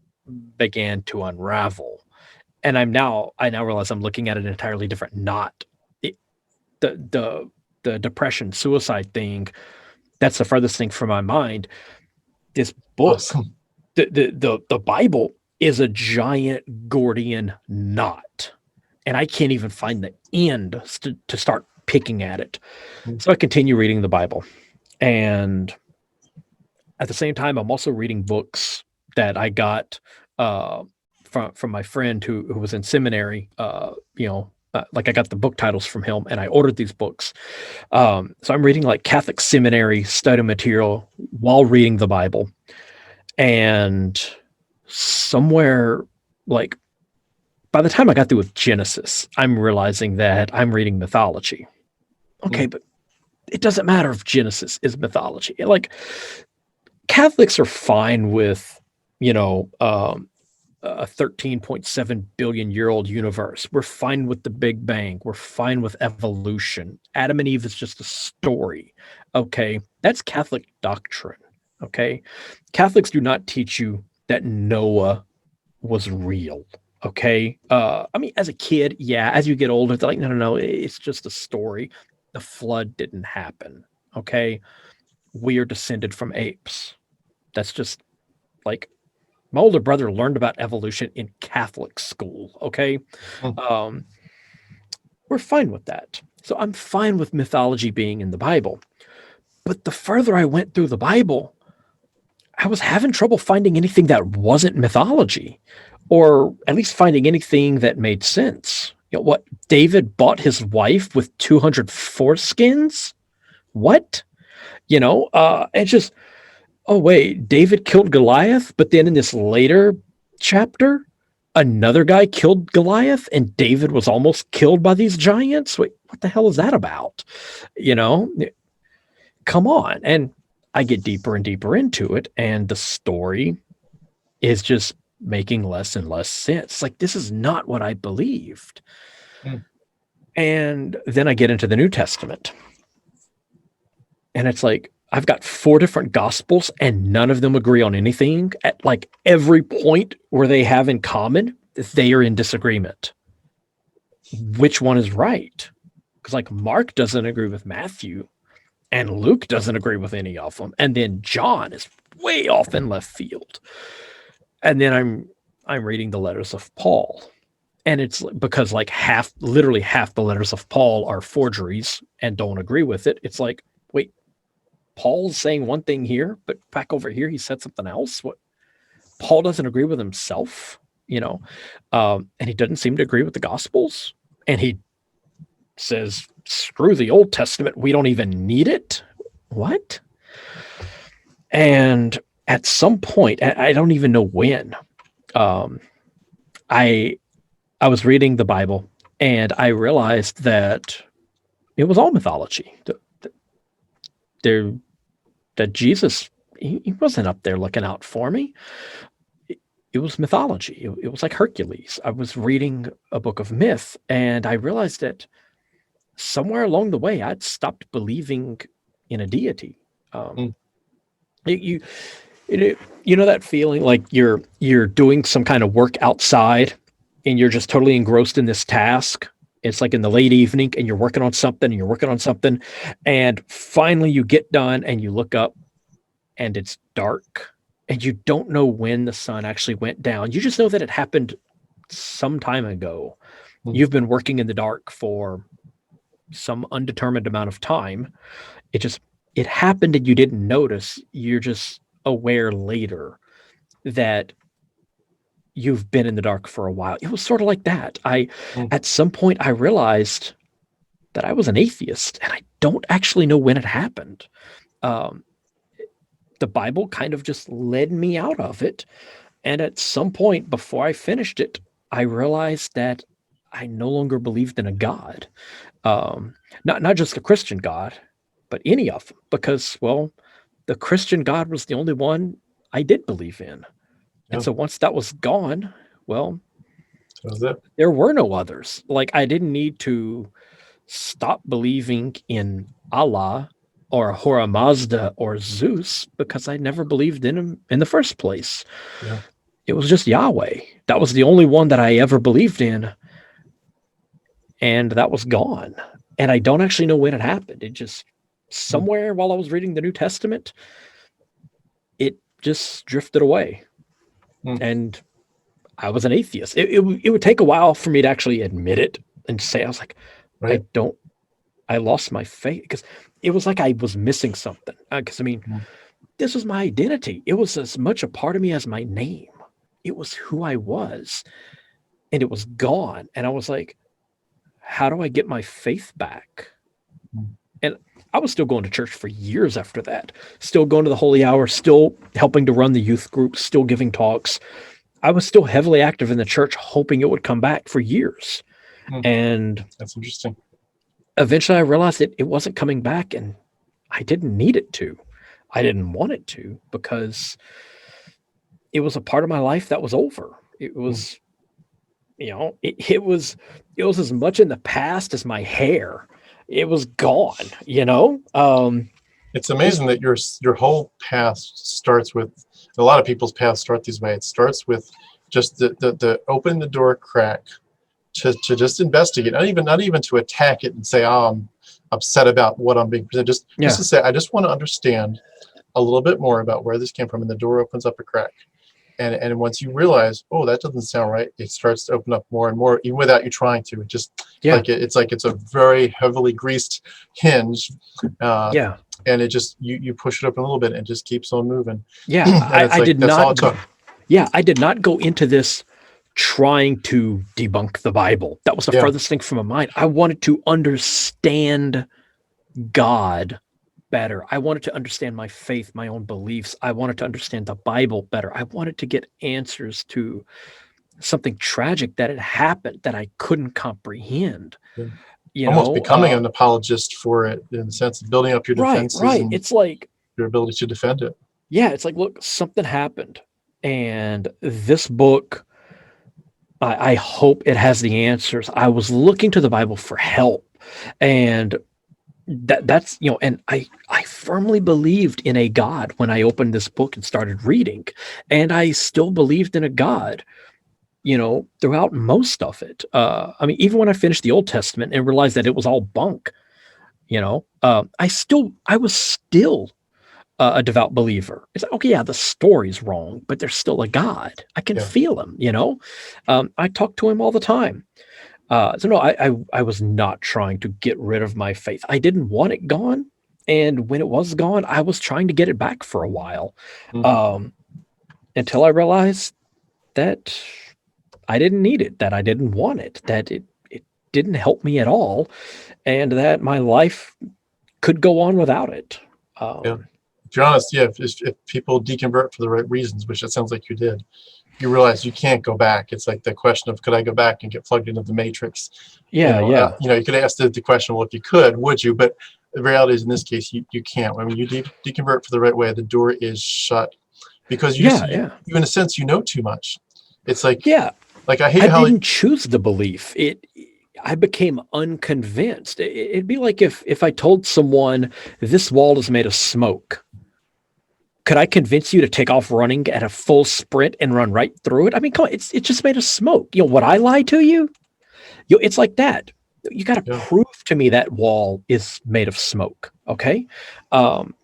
began to unravel. And I now realize I'm looking at an entirely different knot. The depression suicide thing, that's the furthest thing from my mind. This book, awesome. The Bible is a giant Gordian knot. And I can't even find the end to start picking at it. So I continue reading the Bible. And at the same time, I'm also reading books that I got from my friend who was in seminary. Like I got the book titles from him, and I ordered these books. So I'm reading like Catholic seminary study material while reading the Bible. And somewhere like, by the time I got through with Genesis, I'm realizing that I'm reading mythology. Okay, but it doesn't matter if Genesis is mythology. Like, Catholics are fine with, a 13.7 billion year old universe. We're fine with the Big Bang. We're fine with evolution. Adam and Eve is just a story. Okay, that's Catholic doctrine. Okay, Catholics do not teach you that Noah was real. Okay. As a kid, yeah. As you get older, they're like, no, it's just a story. The flood didn't happen. Okay. We are descended from apes. That's just like, my older brother learned about evolution in Catholic school. Okay. We're fine with that. So I'm fine with mythology being in the Bible. But the further I went through the Bible, I was having trouble finding anything that wasn't mythology, or at least finding anything that made sense. What, David bought his wife with 200 foreskins? What? It's just, oh wait, David killed Goliath, but then in this later chapter, another guy killed Goliath and David was almost killed by these giants? Wait, what the hell is that about? Come on. And I get deeper and deeper into it, and the story is just making less and less sense. Like, this is not what I believed. And then I get into the New Testament. And it's like, I've got 4 different gospels and none of them agree on anything. At like every point where they have in common, they are in disagreement. Which one is right? Because like Mark doesn't agree with Matthew and Luke doesn't agree with any of them. And then John is way off in left field. And then I'm reading the letters of Paul. And it's because like literally half the letters of Paul are forgeries and don't agree with it. It's like, wait, Paul's saying one thing here, but back over here, he said something else. What? Paul doesn't agree with himself, and he doesn't seem to agree with the Gospels. And he says, screw the Old Testament. We don't even need it. What? And at some point, I don't even know when, I was reading the Bible and I realized that it was all mythology. That Jesus, he wasn't up there looking out for me. It was mythology. It was like Hercules. I was reading a book of myth and I realized that somewhere along the way, I'd stopped believing in a deity. You know that feeling like you're doing some kind of work outside and you're just totally engrossed in this task. It's like in the late evening and you're working on something and you're working on something. And finally you get done and you look up and it's dark and you don't know when the sun actually went down. You just know that it happened some time ago. You've been working in the dark for some undetermined amount of time. It happened and you didn't notice. You're just aware later that you've been in the dark for a while. It was sort of like that. At some point I realized that I was an atheist and I don't actually know when it happened. The Bible kind of just led me out of it. And at some point before I finished it, I realized that I no longer believed in a God. Not just a Christian God, but any of them, because, well, the Christian God was the only one I did believe in. And so once that was gone, well, that was it. There were no others. Like I didn't need to stop believing in Allah or Ahura Mazda or Zeus because I never believed in him in the first place. Yeah. It was just Yahweh. That was the only one that I ever believed in. And that was gone. And I don't actually know when it happened. It just somewhere while I was reading the New Testament, it just drifted away. And I was an atheist. It would take a while for me to actually admit it and say, I was like, right. I lost my faith because it was like I was missing something. Because this was my identity. It was as much a part of me as my name. It was who I was, and it was gone. And I was like, how do I get my faith back? And I was still going to church for years after that, still going to the Holy Hour, still helping to run the youth group, still giving talks. I was still heavily active in the church, hoping it would come back for years. And that's interesting. Eventually I realized it wasn't coming back and I didn't need it to. I didn't want it to because it was a part of my life that was over. It was, it was as much in the past as my hair. It was gone, It's amazing that your whole past starts with, a lot of people's paths start this way. It starts with just the open the door crack to just investigate, not even to attack it and say, oh, I'm upset about what I'm being presented. Just to say, I just want to understand a little bit more about where this came from, and the door opens up a crack. And once you realize, oh, that doesn't sound right, it starts to open up more and more, even without you trying to. It just it's a very heavily greased hinge. And it just you push it up a little bit and it just keeps on moving. I did not go into this trying to debunk the Bible. That was the furthest thing from my mind. I wanted to understand God better. I wanted to understand my faith, my own beliefs. I wanted to understand the Bible better. I wanted to get answers to something tragic that had happened that I couldn't comprehend. Almost becoming an apologist for it, in the sense of building up your defenses. Right. It's like your ability to defend it. Yeah, it's like, look, something happened, and this book I hope it has the answers. I was looking to the Bible for help, and that's and I firmly believed in a God when I opened this book and started reading, and I still believed in a God, throughout most of it. I mean, even when I finished the Old Testament and realized that it was all bunk, I was still a devout believer. It's like, okay, yeah, the story's wrong, but there's still a God. I can Yeah. feel him. I talk to him all the time. So no, I was not trying to get rid of my faith. I didn't want it gone, and when it was gone, I was trying to get it back for a while, Mhm. um, until I realized that I didn't need it, that I didn't want it, that it didn't help me at all, and that my life could go on without it. Yeah. To be honest, yeah, if people deconvert for the right reasons, which it sounds like you did, you realize you can't go back. It's like the question of, could I go back and get plugged into the matrix? Yeah, yeah, You could ask the question, well, if you could, would you? But the reality is, in this case, you can't. I mean, you deconvert for the right way, the door is shut, because yeah, yeah, you in a sense, you know too much. It's yeah. like I hate I how didn't choose the belief. I became unconvinced. It'd be like if I told someone this wall is made of smoke. Could I convince you to take off running at a full sprint and run right through it? I mean, come on, it's just made of smoke. Would I lie to you? It's like that. You got to yeah, prove to me that wall is made of smoke. Okay. Um,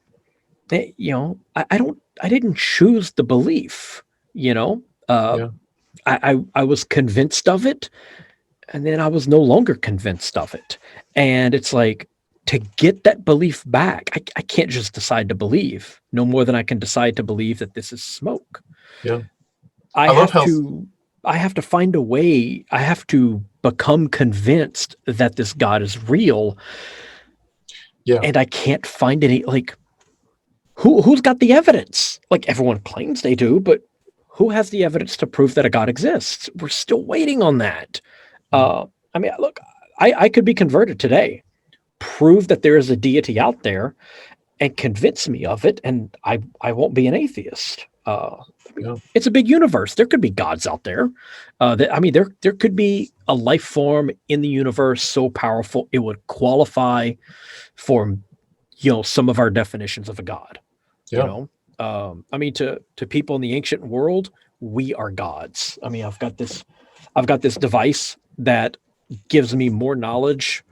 I didn't choose the belief, you know, uh, yeah, I was convinced of it, and then I was no longer convinced of it. And it's like, to get that belief back, I can't just decide to believe no more than I can decide to believe that this is smoke. yeah. I I love have how to I have to find a way. I have to become convinced that this God is real, yeah, and I can't find any, like, who's got the evidence? Like, everyone claims they do, but who has the evidence to prove that a God exists? We're still waiting on that. mm, I mean, look, I could be converted today, prove that there is a deity out there, and convince me of it, and I won't be an atheist. yeah, It's a big universe. There could be gods out there. There could be a life form in the universe so powerful it would qualify for some of our definitions of a god. You yeah, know, to people in the ancient world, we are gods. I mean, I've got this device that gives me more knowledge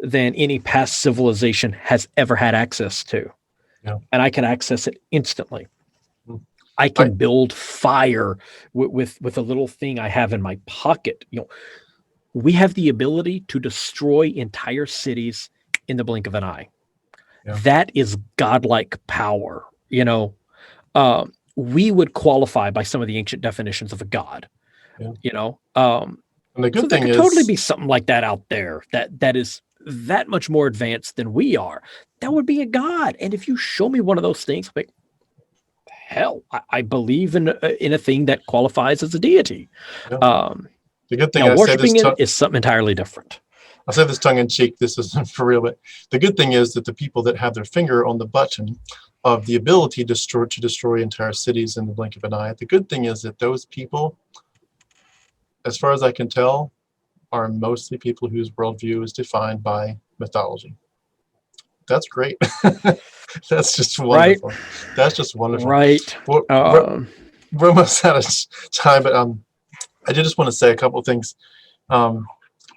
than any past civilization has ever had access to, yeah. and I can access it instantly. Mm. I I can build fire with a little thing I have in my pocket. We have the ability to destroy entire cities in the blink of an eye. yeah, That is godlike power. We would qualify by some of the ancient definitions of a god. yeah. You know, And the so good there thing could totally is, be something like that out there that is that much more advanced than we are. That would be a god. And if you show me one of those things, like, hell, I believe in a thing that qualifies as a deity. yeah. Um, The good thing, Now, I say this worshiping it is something entirely different. I say this tongue in cheek. This isn't for real, but the good thing is that the people that have their finger on the button of the ability to destroy entire cities in the blink of an eye, the good thing is that those people, as far as I can tell, are mostly people whose worldview is defined by mythology. That's great. That's just Right, wonderful. That's just wonderful. right. We're, we're, we're almost out of time, but I did just want to say a couple of things. Um,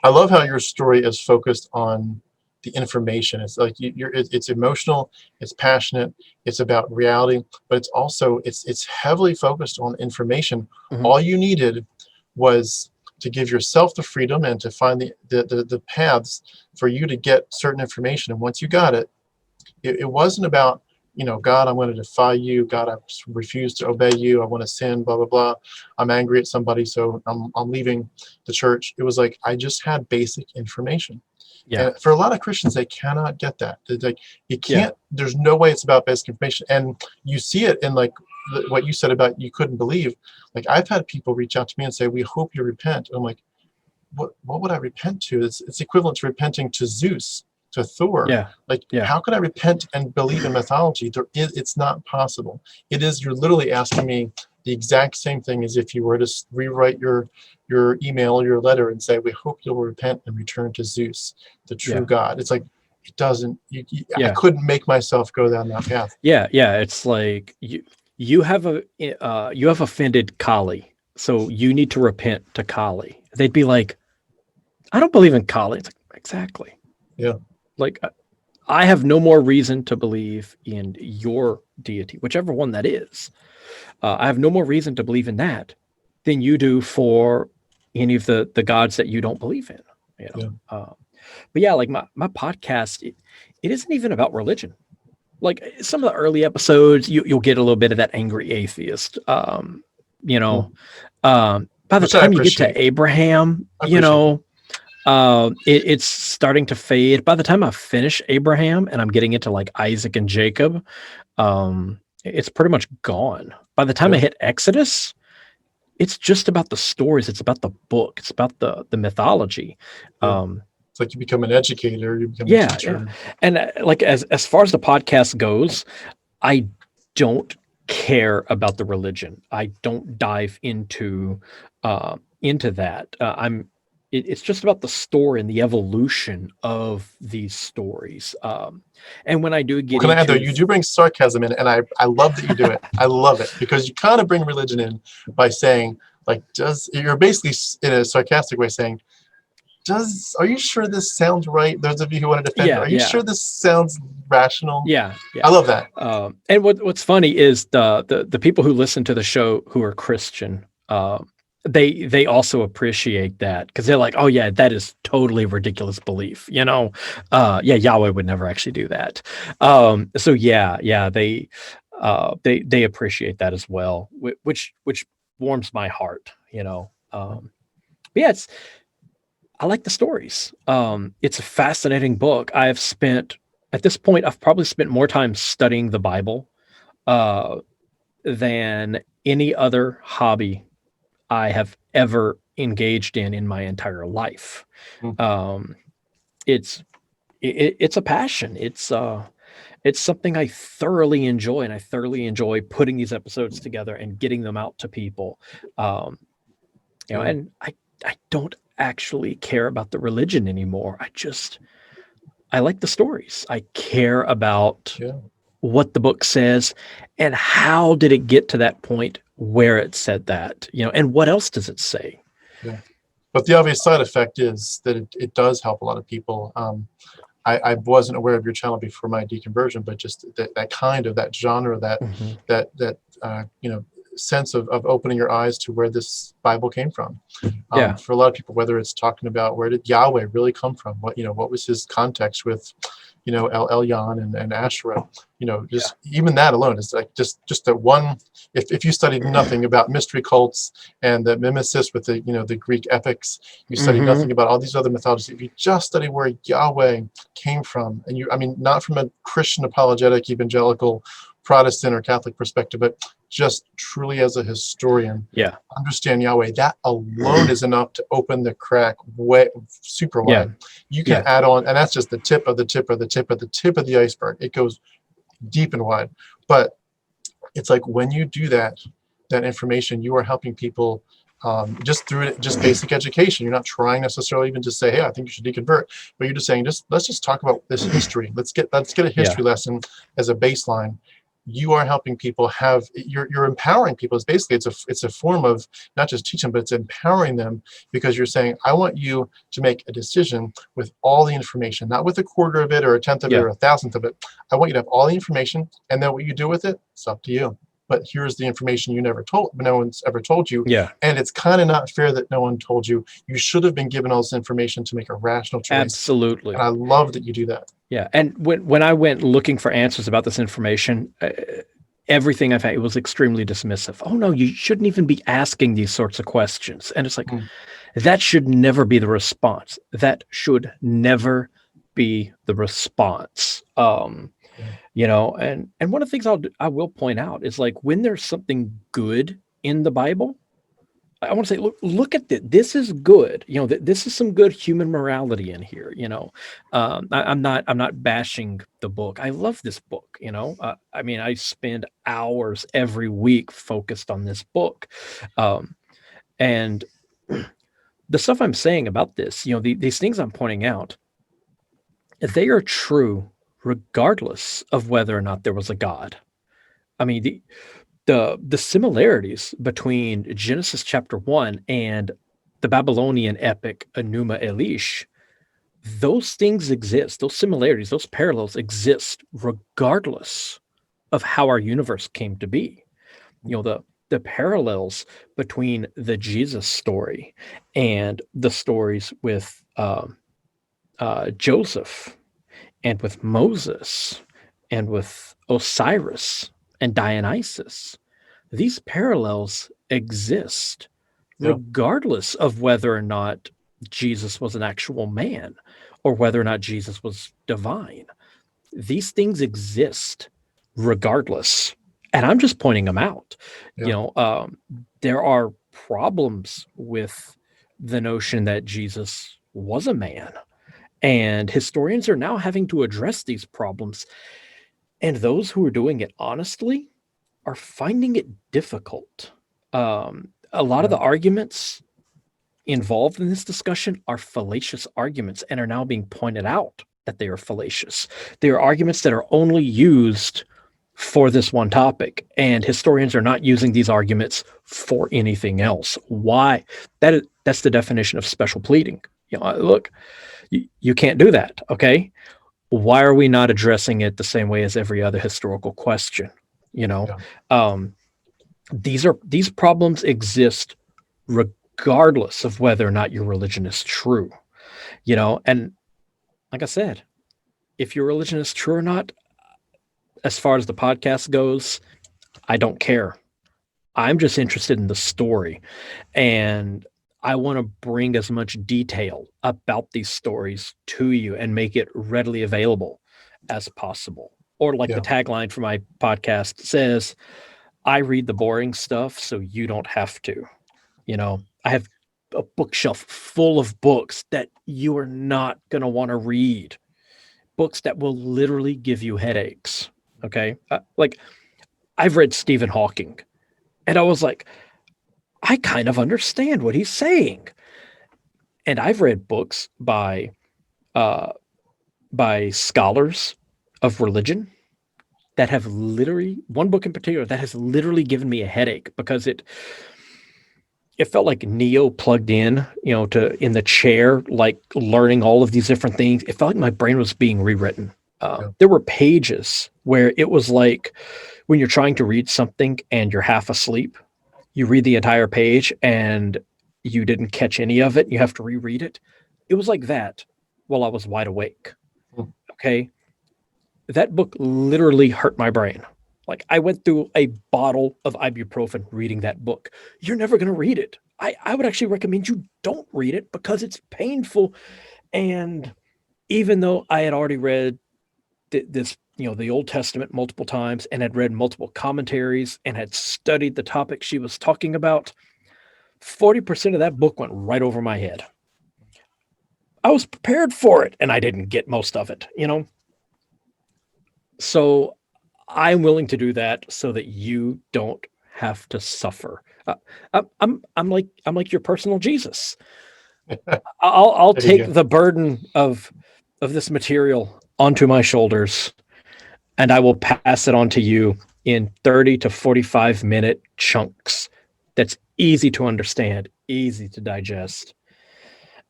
I love how your story is focused on the information. It's like it's emotional, it's passionate, it's about reality, but it's also it's heavily focused on information. Mhm. All you needed was to give yourself the freedom and to find the paths for you to get certain information. And once you got it, it wasn't about, God, I'm going to defy you. God, I refuse to obey you. I want to sin, blah, blah, blah. I'm angry at somebody, so I'm leaving the church. It was like, I just had basic information. Yeah, And for a lot of Christians, they cannot get that. They're like, you yeah, can't, there's no way it's about basic information. And you see it in like what you said about you couldn't believe. Like, I've had people reach out to me and say, we hope you repent. I'm like, what would I repent to? It's equivalent to repenting to Zeus, to Thor. yeah, Like, yeah, how could I repent and believe in mythology? It's not possible. You're literally asking me the exact same thing as if you were to rewrite your email, your letter, and say, "We hope you'll repent and return to Zeus, the true God." It's like it doesn't. I couldn't make myself go down that path. Yeah. It's like you have offended Kali, so you need to repent to Kali. They'd be like, "I don't believe in Kali." It's like, exactly. Yeah. Like, I have no more reason to believe in your deity, whichever one that is. I have no more reason to believe in that than you do for any of the gods that you don't believe in. But yeah, like my podcast, it isn't even about religion. Like some of the early episodes, you'll get a little bit of that angry atheist. By the time you get to Abraham, it's starting to fade. By the time I finish Abraham and I'm getting into like Isaac and Jacob, it's pretty much gone. By the time I hit Exodus, it's just about the stories. It's about the book. It's about the mythology. It's like you become an educator. You become a teacher. And like as far as the podcast goes, I don't care about the religion. I don't dive into that. It's just about the story and the evolution of these stories. And when I do get can I add though, you do bring sarcasm in, and I love that you do it. I love it because you kind of bring religion in by saying, like, you're basically in a sarcastic way saying, are you sure this sounds right? Those of you who want to defend, are you sure this sounds rational? Yeah. I love that. And what's funny is the people who listen to the show who are Christian, they also appreciate that because they're like, oh yeah, that is totally ridiculous belief. Yahweh would never actually do that. So they appreciate that as well, which warms my heart. But yeah, I like the stories. It's a fascinating book. At this point, I've probably spent more time studying the Bible than any other hobby I have ever engaged in my entire life. It's a passion. It's something I thoroughly enjoy, and I thoroughly enjoy putting these episodes together and getting them out to people. And I don't actually care about the religion anymore. I like the stories. I care about what the book says and how did it get to that point where it said that, and what else does it say? Yeah. But the obvious side effect is that it does help a lot of people. I wasn't aware of your channel before my deconversion, but just that genre, that sense of opening your eyes to where this Bible came from. For a lot of people, whether it's talking about where did Yahweh really come from, what was his context with El Elyon and Asherah, even that alone is like just that one. If you studied nothing about mystery cults and the mimesis with the Greek epics, you studied nothing about all these other mythologies. If you just study where Yahweh came from, and not from a Christian apologetic evangelical Protestant or Catholic perspective, but just truly as a historian, understand Yahweh, that alone is enough to open the crack way super wide. You can add on, and that's just the tip of the tip of the tip of the tip of the iceberg. It goes deep and wide. But it's like when you do that information, you are helping people just through just basic education. You're not trying necessarily even to say, hey, I think you should deconvert, but you're just saying, let's just talk about this history. Let's get a history lesson as a baseline. You are helping people you're empowering people. It's basically it's a form of not just teaching, but it's empowering them, because you're saying, I want you to make a decision with all the information, not with a quarter of it or a tenth of it or a thousandth of it. I want you to have all the information, and then what you do with it, it's up to you. But here's the information no one's ever told you. And it's kind of not fair that no one told you. You should have been given all this information to make a rational choice. Absolutely. And I love that you do that. Yeah. And when I went looking for answers about this information, everything I've had, it was extremely dismissive. Oh no, you shouldn't even be asking these sorts of questions. And it's like, that should never be the response. That should never be the response. And one of the things I will point out is, like, when there's something good in the Bible, I want to say, look at this. This is good. You know, this is some good human morality in here. You know, I'm not bashing the book. I love this book. You know, I mean, I spend hours every week focused on this book, and the stuff I'm saying about this, you know, these things I'm pointing out, they are true regardless of whether or not there was a God. I mean, the similarities between Genesis chapter 1 and the Babylonian epic Enuma Elish, those things exist. Those similarities, those parallels exist regardless of how our universe came to be. You know, the parallels between the Jesus story and the stories with Joseph and with Moses and with Osiris and Dionysus, these parallels exist Yeah. regardless of whether or not Jesus was an actual man or whether or not Jesus was divine. These things exist regardless. And I'm just pointing them out. Yeah. You know, there are problems with the notion that Jesus was a man. And historians are now having to address these problems. And those who are doing it honestly are finding it difficult. A lot of Yeah. the arguments involved in this discussion are fallacious arguments and are now being pointed out that they are fallacious. They are arguments that are only used for this one topic, and historians are not using these arguments for anything else. Why? That's the definition of special pleading. You know, look, you can't do that, okay? Why are we not addressing it the same way as every other historical question? You know, Yeah. these problems exist regardless of whether or not your religion is true. You know, and like I said, if your religion is true or not, as far as the podcast goes, I don't care. I'm just interested in the story, and I want to bring as much detail about these stories to you and make it readily available as possible. Or like the Yeah. tagline for my podcast says, I read the boring stuff so you don't have to. You know, I have a bookshelf full of books that you are not going to want to read, books that will literally give you headaches. Okay. Like I've read Stephen Hawking and I was like, I kind of understand what he's saying. And I've read books uh, by scholars of religion that have literally, one book in particular that has literally given me a headache because it felt like Neo plugged in, you know, to in the chair, like learning all of these different things. It felt like my brain was being rewritten. Yeah. There were pages where it was like when you're trying to read something and you're half asleep, you read the entire page and you didn't catch any of it. You have to reread it. It was like that while I was wide awake. Hmm. Okay. That book literally hurt my brain. Like I went through a bottle of ibuprofen reading that book. You're never going to read it. I would actually recommend you don't read it because it's painful. And even though I had already read this, you know, the Old Testament multiple times and had read multiple commentaries and had studied the topic she was talking about, 40% of that book went right over my head. I was prepared for it and I didn't get most of it, you know? So I'm willing to do that so that you don't have to suffer. I'm like your personal Jesus. I'll There you take go. the burden of this material onto my shoulders, and I will pass it on to you in 30 to 45-minute chunks. That's easy to understand, easy to digest,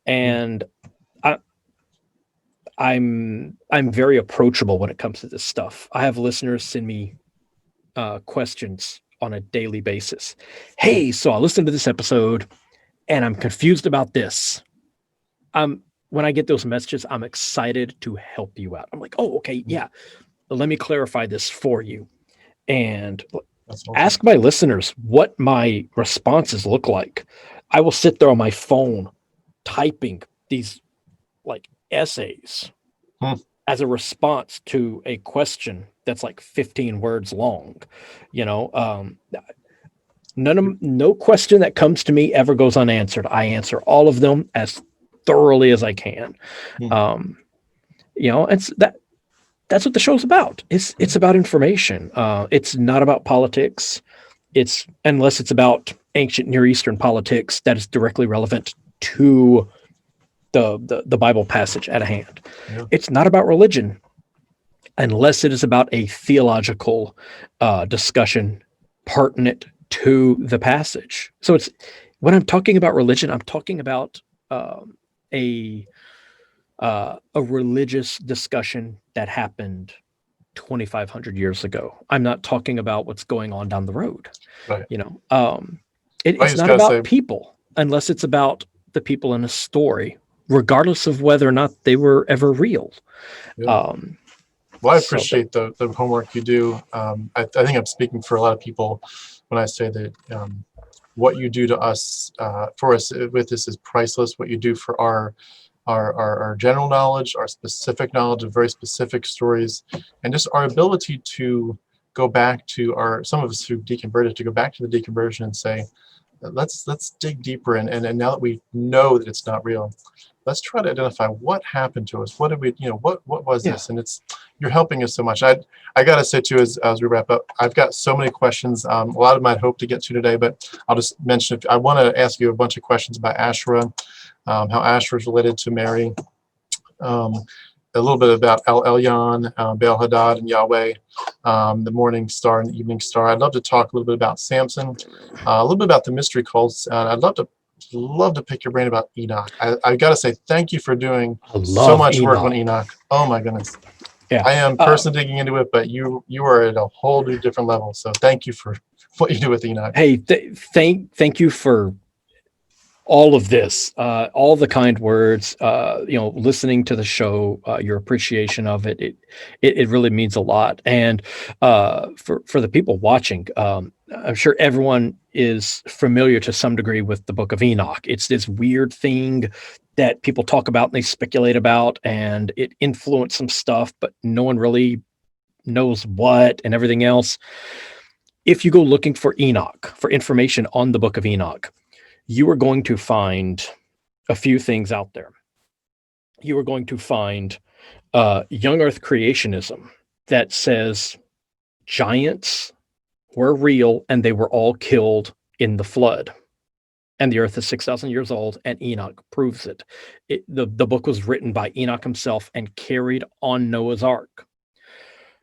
Yeah. and I'm very approachable when it comes to this stuff. I have listeners send me questions on a daily basis. Hey, so I listened to this episode and I'm confused about this. When I get those messages, I'm excited to help you out. I'm like, oh, okay, yeah. Let me clarify this for you. And That's awesome. ask my listeners what my responses look like. I will sit there on my phone typing these like essays Hmm. as a response to a question that's like 15 words long. You know, No question that comes to me ever goes unanswered. I answer all of them as thoroughly as I can. Hmm. That's what the show's about. It's about information. It's not about politics. Unless it's about ancient Near Eastern politics that is directly relevant to the Bible passage at hand. Yeah. It's not about religion unless it is about a theological discussion pertinent to the passage. So when I'm talking about religion, I'm talking about a religious discussion that happened 2,500 years ago. I'm not talking about what's going on down the road. Right. It's not about people unless it's about the people in a story, regardless of whether or not they were ever real. Yeah. Well, I appreciate the homework you do. I think I'm speaking for a lot of people when I say that what you do to us, for us with this is priceless. What you do for our general knowledge, our specific knowledge of very specific stories, and just our ability to go back to some of us who deconverted, to go back to the deconversion and say, let's dig deeper. And now that we know that it's not real, let's try to identify what happened to us. What did we, what was this? And you're helping us so much. I got to say too, as we wrap up, I've got so many questions. A lot of them I'd hope to get to today, but I'll just mention, I want to ask you a bunch of questions about Asherah, how Asherah is related to Mary, a little bit about El Elyon, Baal Hadad, and Yahweh, the morning star and the evening star. I'd love to talk a little bit about Samson, a little bit about the mystery cults. I'd love to pick your brain about Enoch. I got to say thank you for doing so much work on Enoch. Oh my goodness. Yeah. I am personally digging into it, but you are at a whole new different level. So thank you for what you do with Enoch. Hey, thank you for all of this, all the kind words, listening to the show, your appreciation of it, it really means a lot. And for the people watching, I'm sure everyone is familiar to some degree with the Book of Enoch. It's this weird thing that people talk about and they speculate about, and it influenced some stuff, but no one really knows what and everything else. If you go looking for Enoch, for information on the Book of Enoch, you are going to find a few things out there. You are going to find young earth creationism that says giants were real and they were all killed in the flood. And the earth is 6,000 years old, and Enoch proves it. The book was written by Enoch himself and carried on Noah's Ark.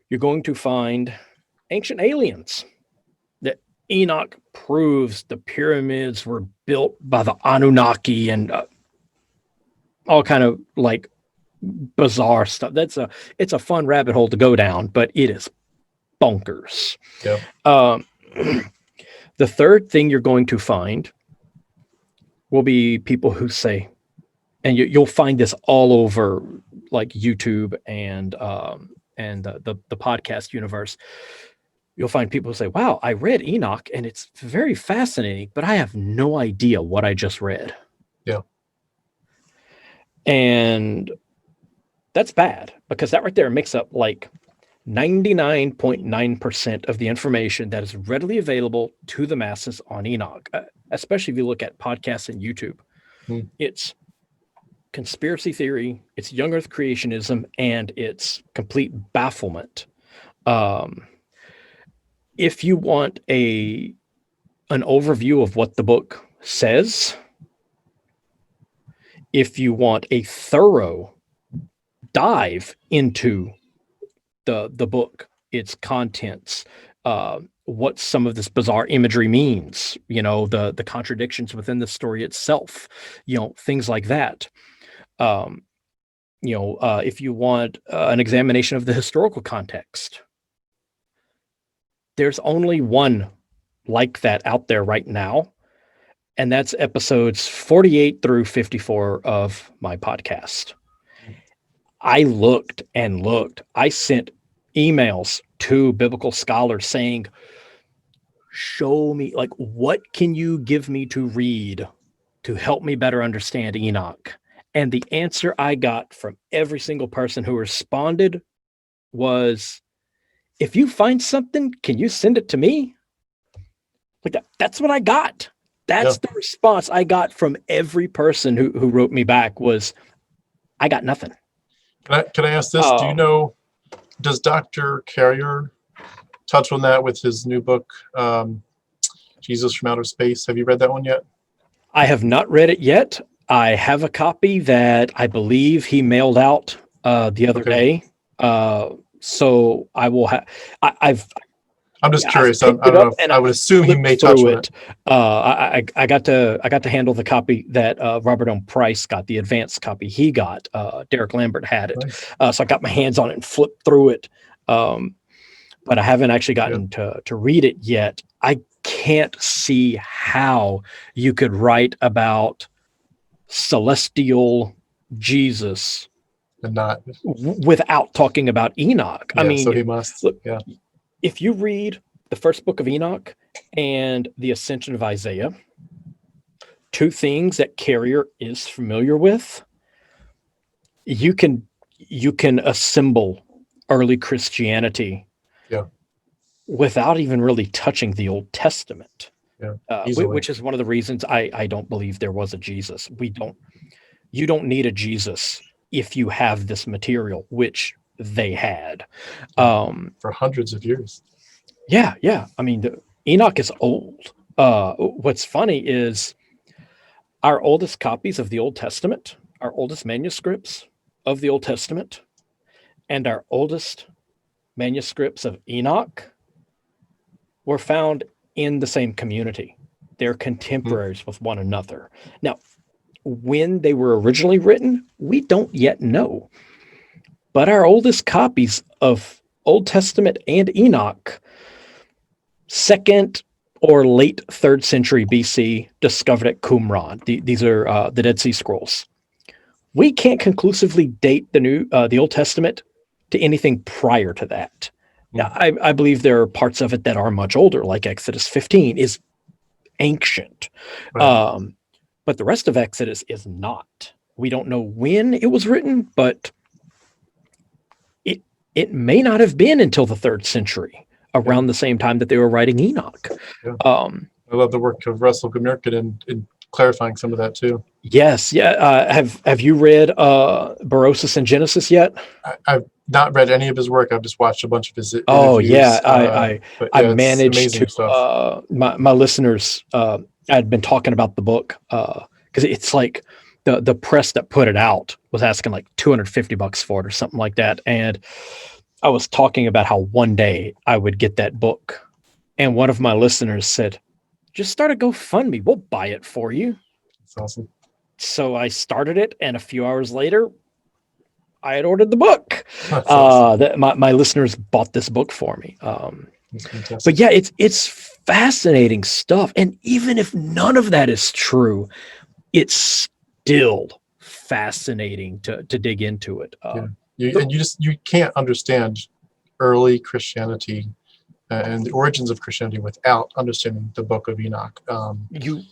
You're going to find ancient aliens. Enoch proves the pyramids were built by the Anunnaki and all kind of like bizarre stuff. It's a fun rabbit hole to go down, but it is bonkers. Yeah. The third thing you're going to find will be people who say, and you'll find this all over like YouTube and the podcast universe. You'll find people who say, wow, I read Enoch and it's very fascinating, but I have no idea what I just read. Yeah. And that's bad, because that right there makes up like 99.9% of the information that is readily available to the masses on Enoch, especially if you look at podcasts and YouTube. It's conspiracy theory, it's young earth creationism, and it's complete bafflement. If you want an overview of what the book says, if you want a thorough dive into the book, its contents, what some of this bizarre imagery means, the contradictions within the story itself, things like that. If you want an examination of the historical context, there's only one like that out there right now, and that's episodes 48 through 54 of my podcast. I looked and looked. I sent emails to biblical scholars saying, show me, like, what can you give me to read to help me better understand Enoch? And the answer I got from every single person who responded was, if you find something, can you send it to me? Like that's what I got. That's the response I got from every person who wrote me back was, I got nothing. Can I ask this? Do you know, does Dr. Carrier touch on that with his new book, Jesus from Outer Space? Have you read that one yet? I have not read it yet. I have a copy that I believe he mailed out the other day. So I will have. I'm just curious. I don't know. I would assume he may touch on it. I got to handle the copy that Robert M. Price got, the advanced copy he got. Derek Lambert had it, so I got my hands on it and flipped through it. But I haven't actually gotten to read it yet. I can't see how you could write about celestial Jesus and not without talking about Enoch. I mean, so he must. Look, if you read the first book of Enoch and the Ascension of Isaiah, two things that Carrier is familiar with, you can assemble early Christianity without even really touching the Old Testament, which is one of the reasons I don't believe there was a Jesus. You don't need a Jesus if you have this material, which they had for hundreds of years. Yeah. I mean, Enoch is old. What's funny is our oldest copies of the Old Testament, our oldest manuscripts of the Old Testament, and our oldest manuscripts of Enoch were found in the same community. They're contemporaries with one another. Now, when they were originally written, we don't yet know. But our oldest copies of Old Testament and Enoch, 2nd or late 3rd century BC, discovered at Qumran. These are the Dead Sea Scrolls. We can't conclusively date the Old Testament to anything prior to that. Now, I believe there are parts of it that are much older, like Exodus 15 is ancient. Right. But the rest of Exodus is not. We don't know when it was written, but it may not have been until the 3rd century, around the same time that they were writing Enoch. I love the work of Russell Gmirkin in clarifying some of that too. Yes, have you read Berosus and Genesis yet? I've not read any of his work. I've just watched a bunch of his interviews. I managed to my listeners. I'd been talking about the book because it's like the press that put it out was asking like $250 for it or something like that, and I was talking about how one day I would get that book, and one of my listeners said, "Just start a GoFundMe. We'll buy it for you." That's awesome. So I started it, and a few hours later, I had ordered the book. Awesome. My listeners bought this book for me. But yeah, it's fascinating stuff. And even if none of that is true, it's still fascinating to dig into it. You can't understand early Christianity and the origins of Christianity without understanding the Book of Enoch. You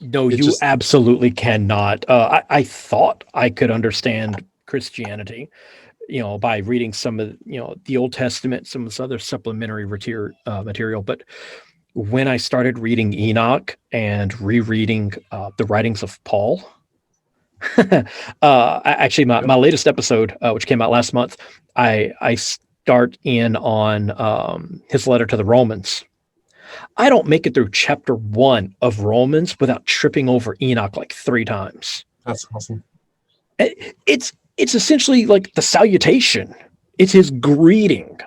absolutely cannot. I thought I could understand Christianity, by reading some of the Old Testament, some of this other supplementary material. But when I started reading Enoch and rereading the writings of Paul, actually my latest episode, which came out last month, I start in on his letter to the Romans. I don't make it through chapter 1 of Romans without tripping over Enoch like 3 times. That's awesome. It's essentially like the salutation. It's his greeting.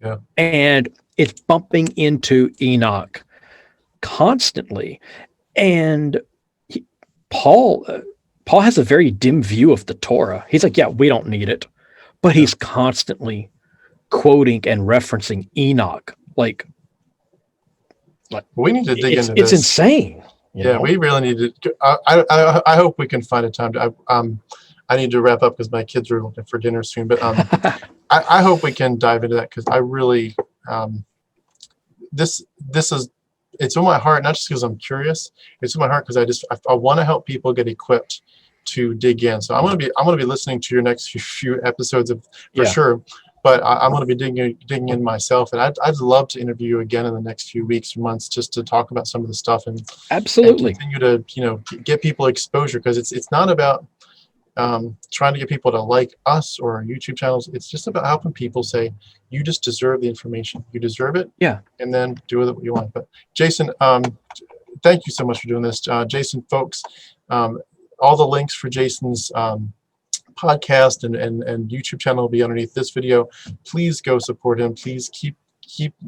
Yeah. And it's bumping into Enoch constantly. And Paul has a very dim view of the Torah. He's like, yeah, we don't need it. But he's constantly quoting and referencing Enoch. Like we need to dig into this. It's insane. We really need to. I hope we can find a time to. I need to wrap up because my kids are looking for dinner soon. But I hope we can dive into that because I really this is it's in my heart, not just because I'm curious. It's in my heart because I want to help people get equipped to dig in. So I'm gonna be listening to your next few episodes for sure. but I'm going to be digging in myself, and I'd love to interview you again in the next few weeks or months just to talk about some of the stuff and Absolutely. continue to get people exposure, because it's not about trying to get people to like us or our YouTube channels. It's just about helping people say, you just deserve the information. You deserve it. Yeah. And then do with it what you want. But Jason, thank you so much for doing this. Jason, folks, all the links for Jason's podcast and YouTube channel will be underneath this video. Please go support him. Please keep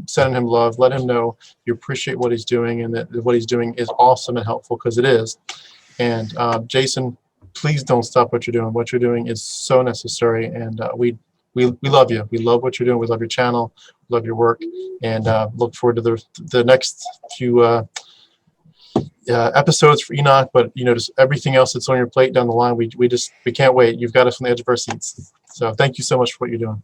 sending him love. Let him know you appreciate what he's doing and that what he's doing is awesome and helpful, because it is. And Jason, please don't stop what you're doing. What you're doing is so necessary, and we love you. We love what you're doing. We love your channel. We love your work, and look forward to the next few episodes for Enoch. But just everything else that's on your plate down the line. We can't wait. You've got us on the edge of our seats. So thank you so much for what you're doing.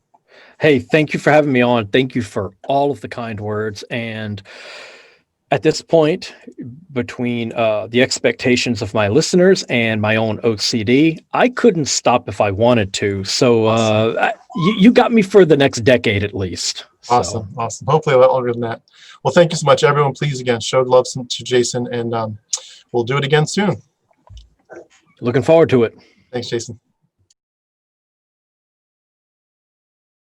Hey, thank you for having me on. Thank you for all of the kind words. And at this point, between the expectations of my listeners and my own OCD, I couldn't stop if I wanted to. So Awesome. You got me for the next decade at least. Awesome. Awesome. Hopefully a lot longer than that. Well, thank you so much, everyone. Please, again, show love to Jason, and we'll do it again soon. Looking forward to it. Thanks, Jason.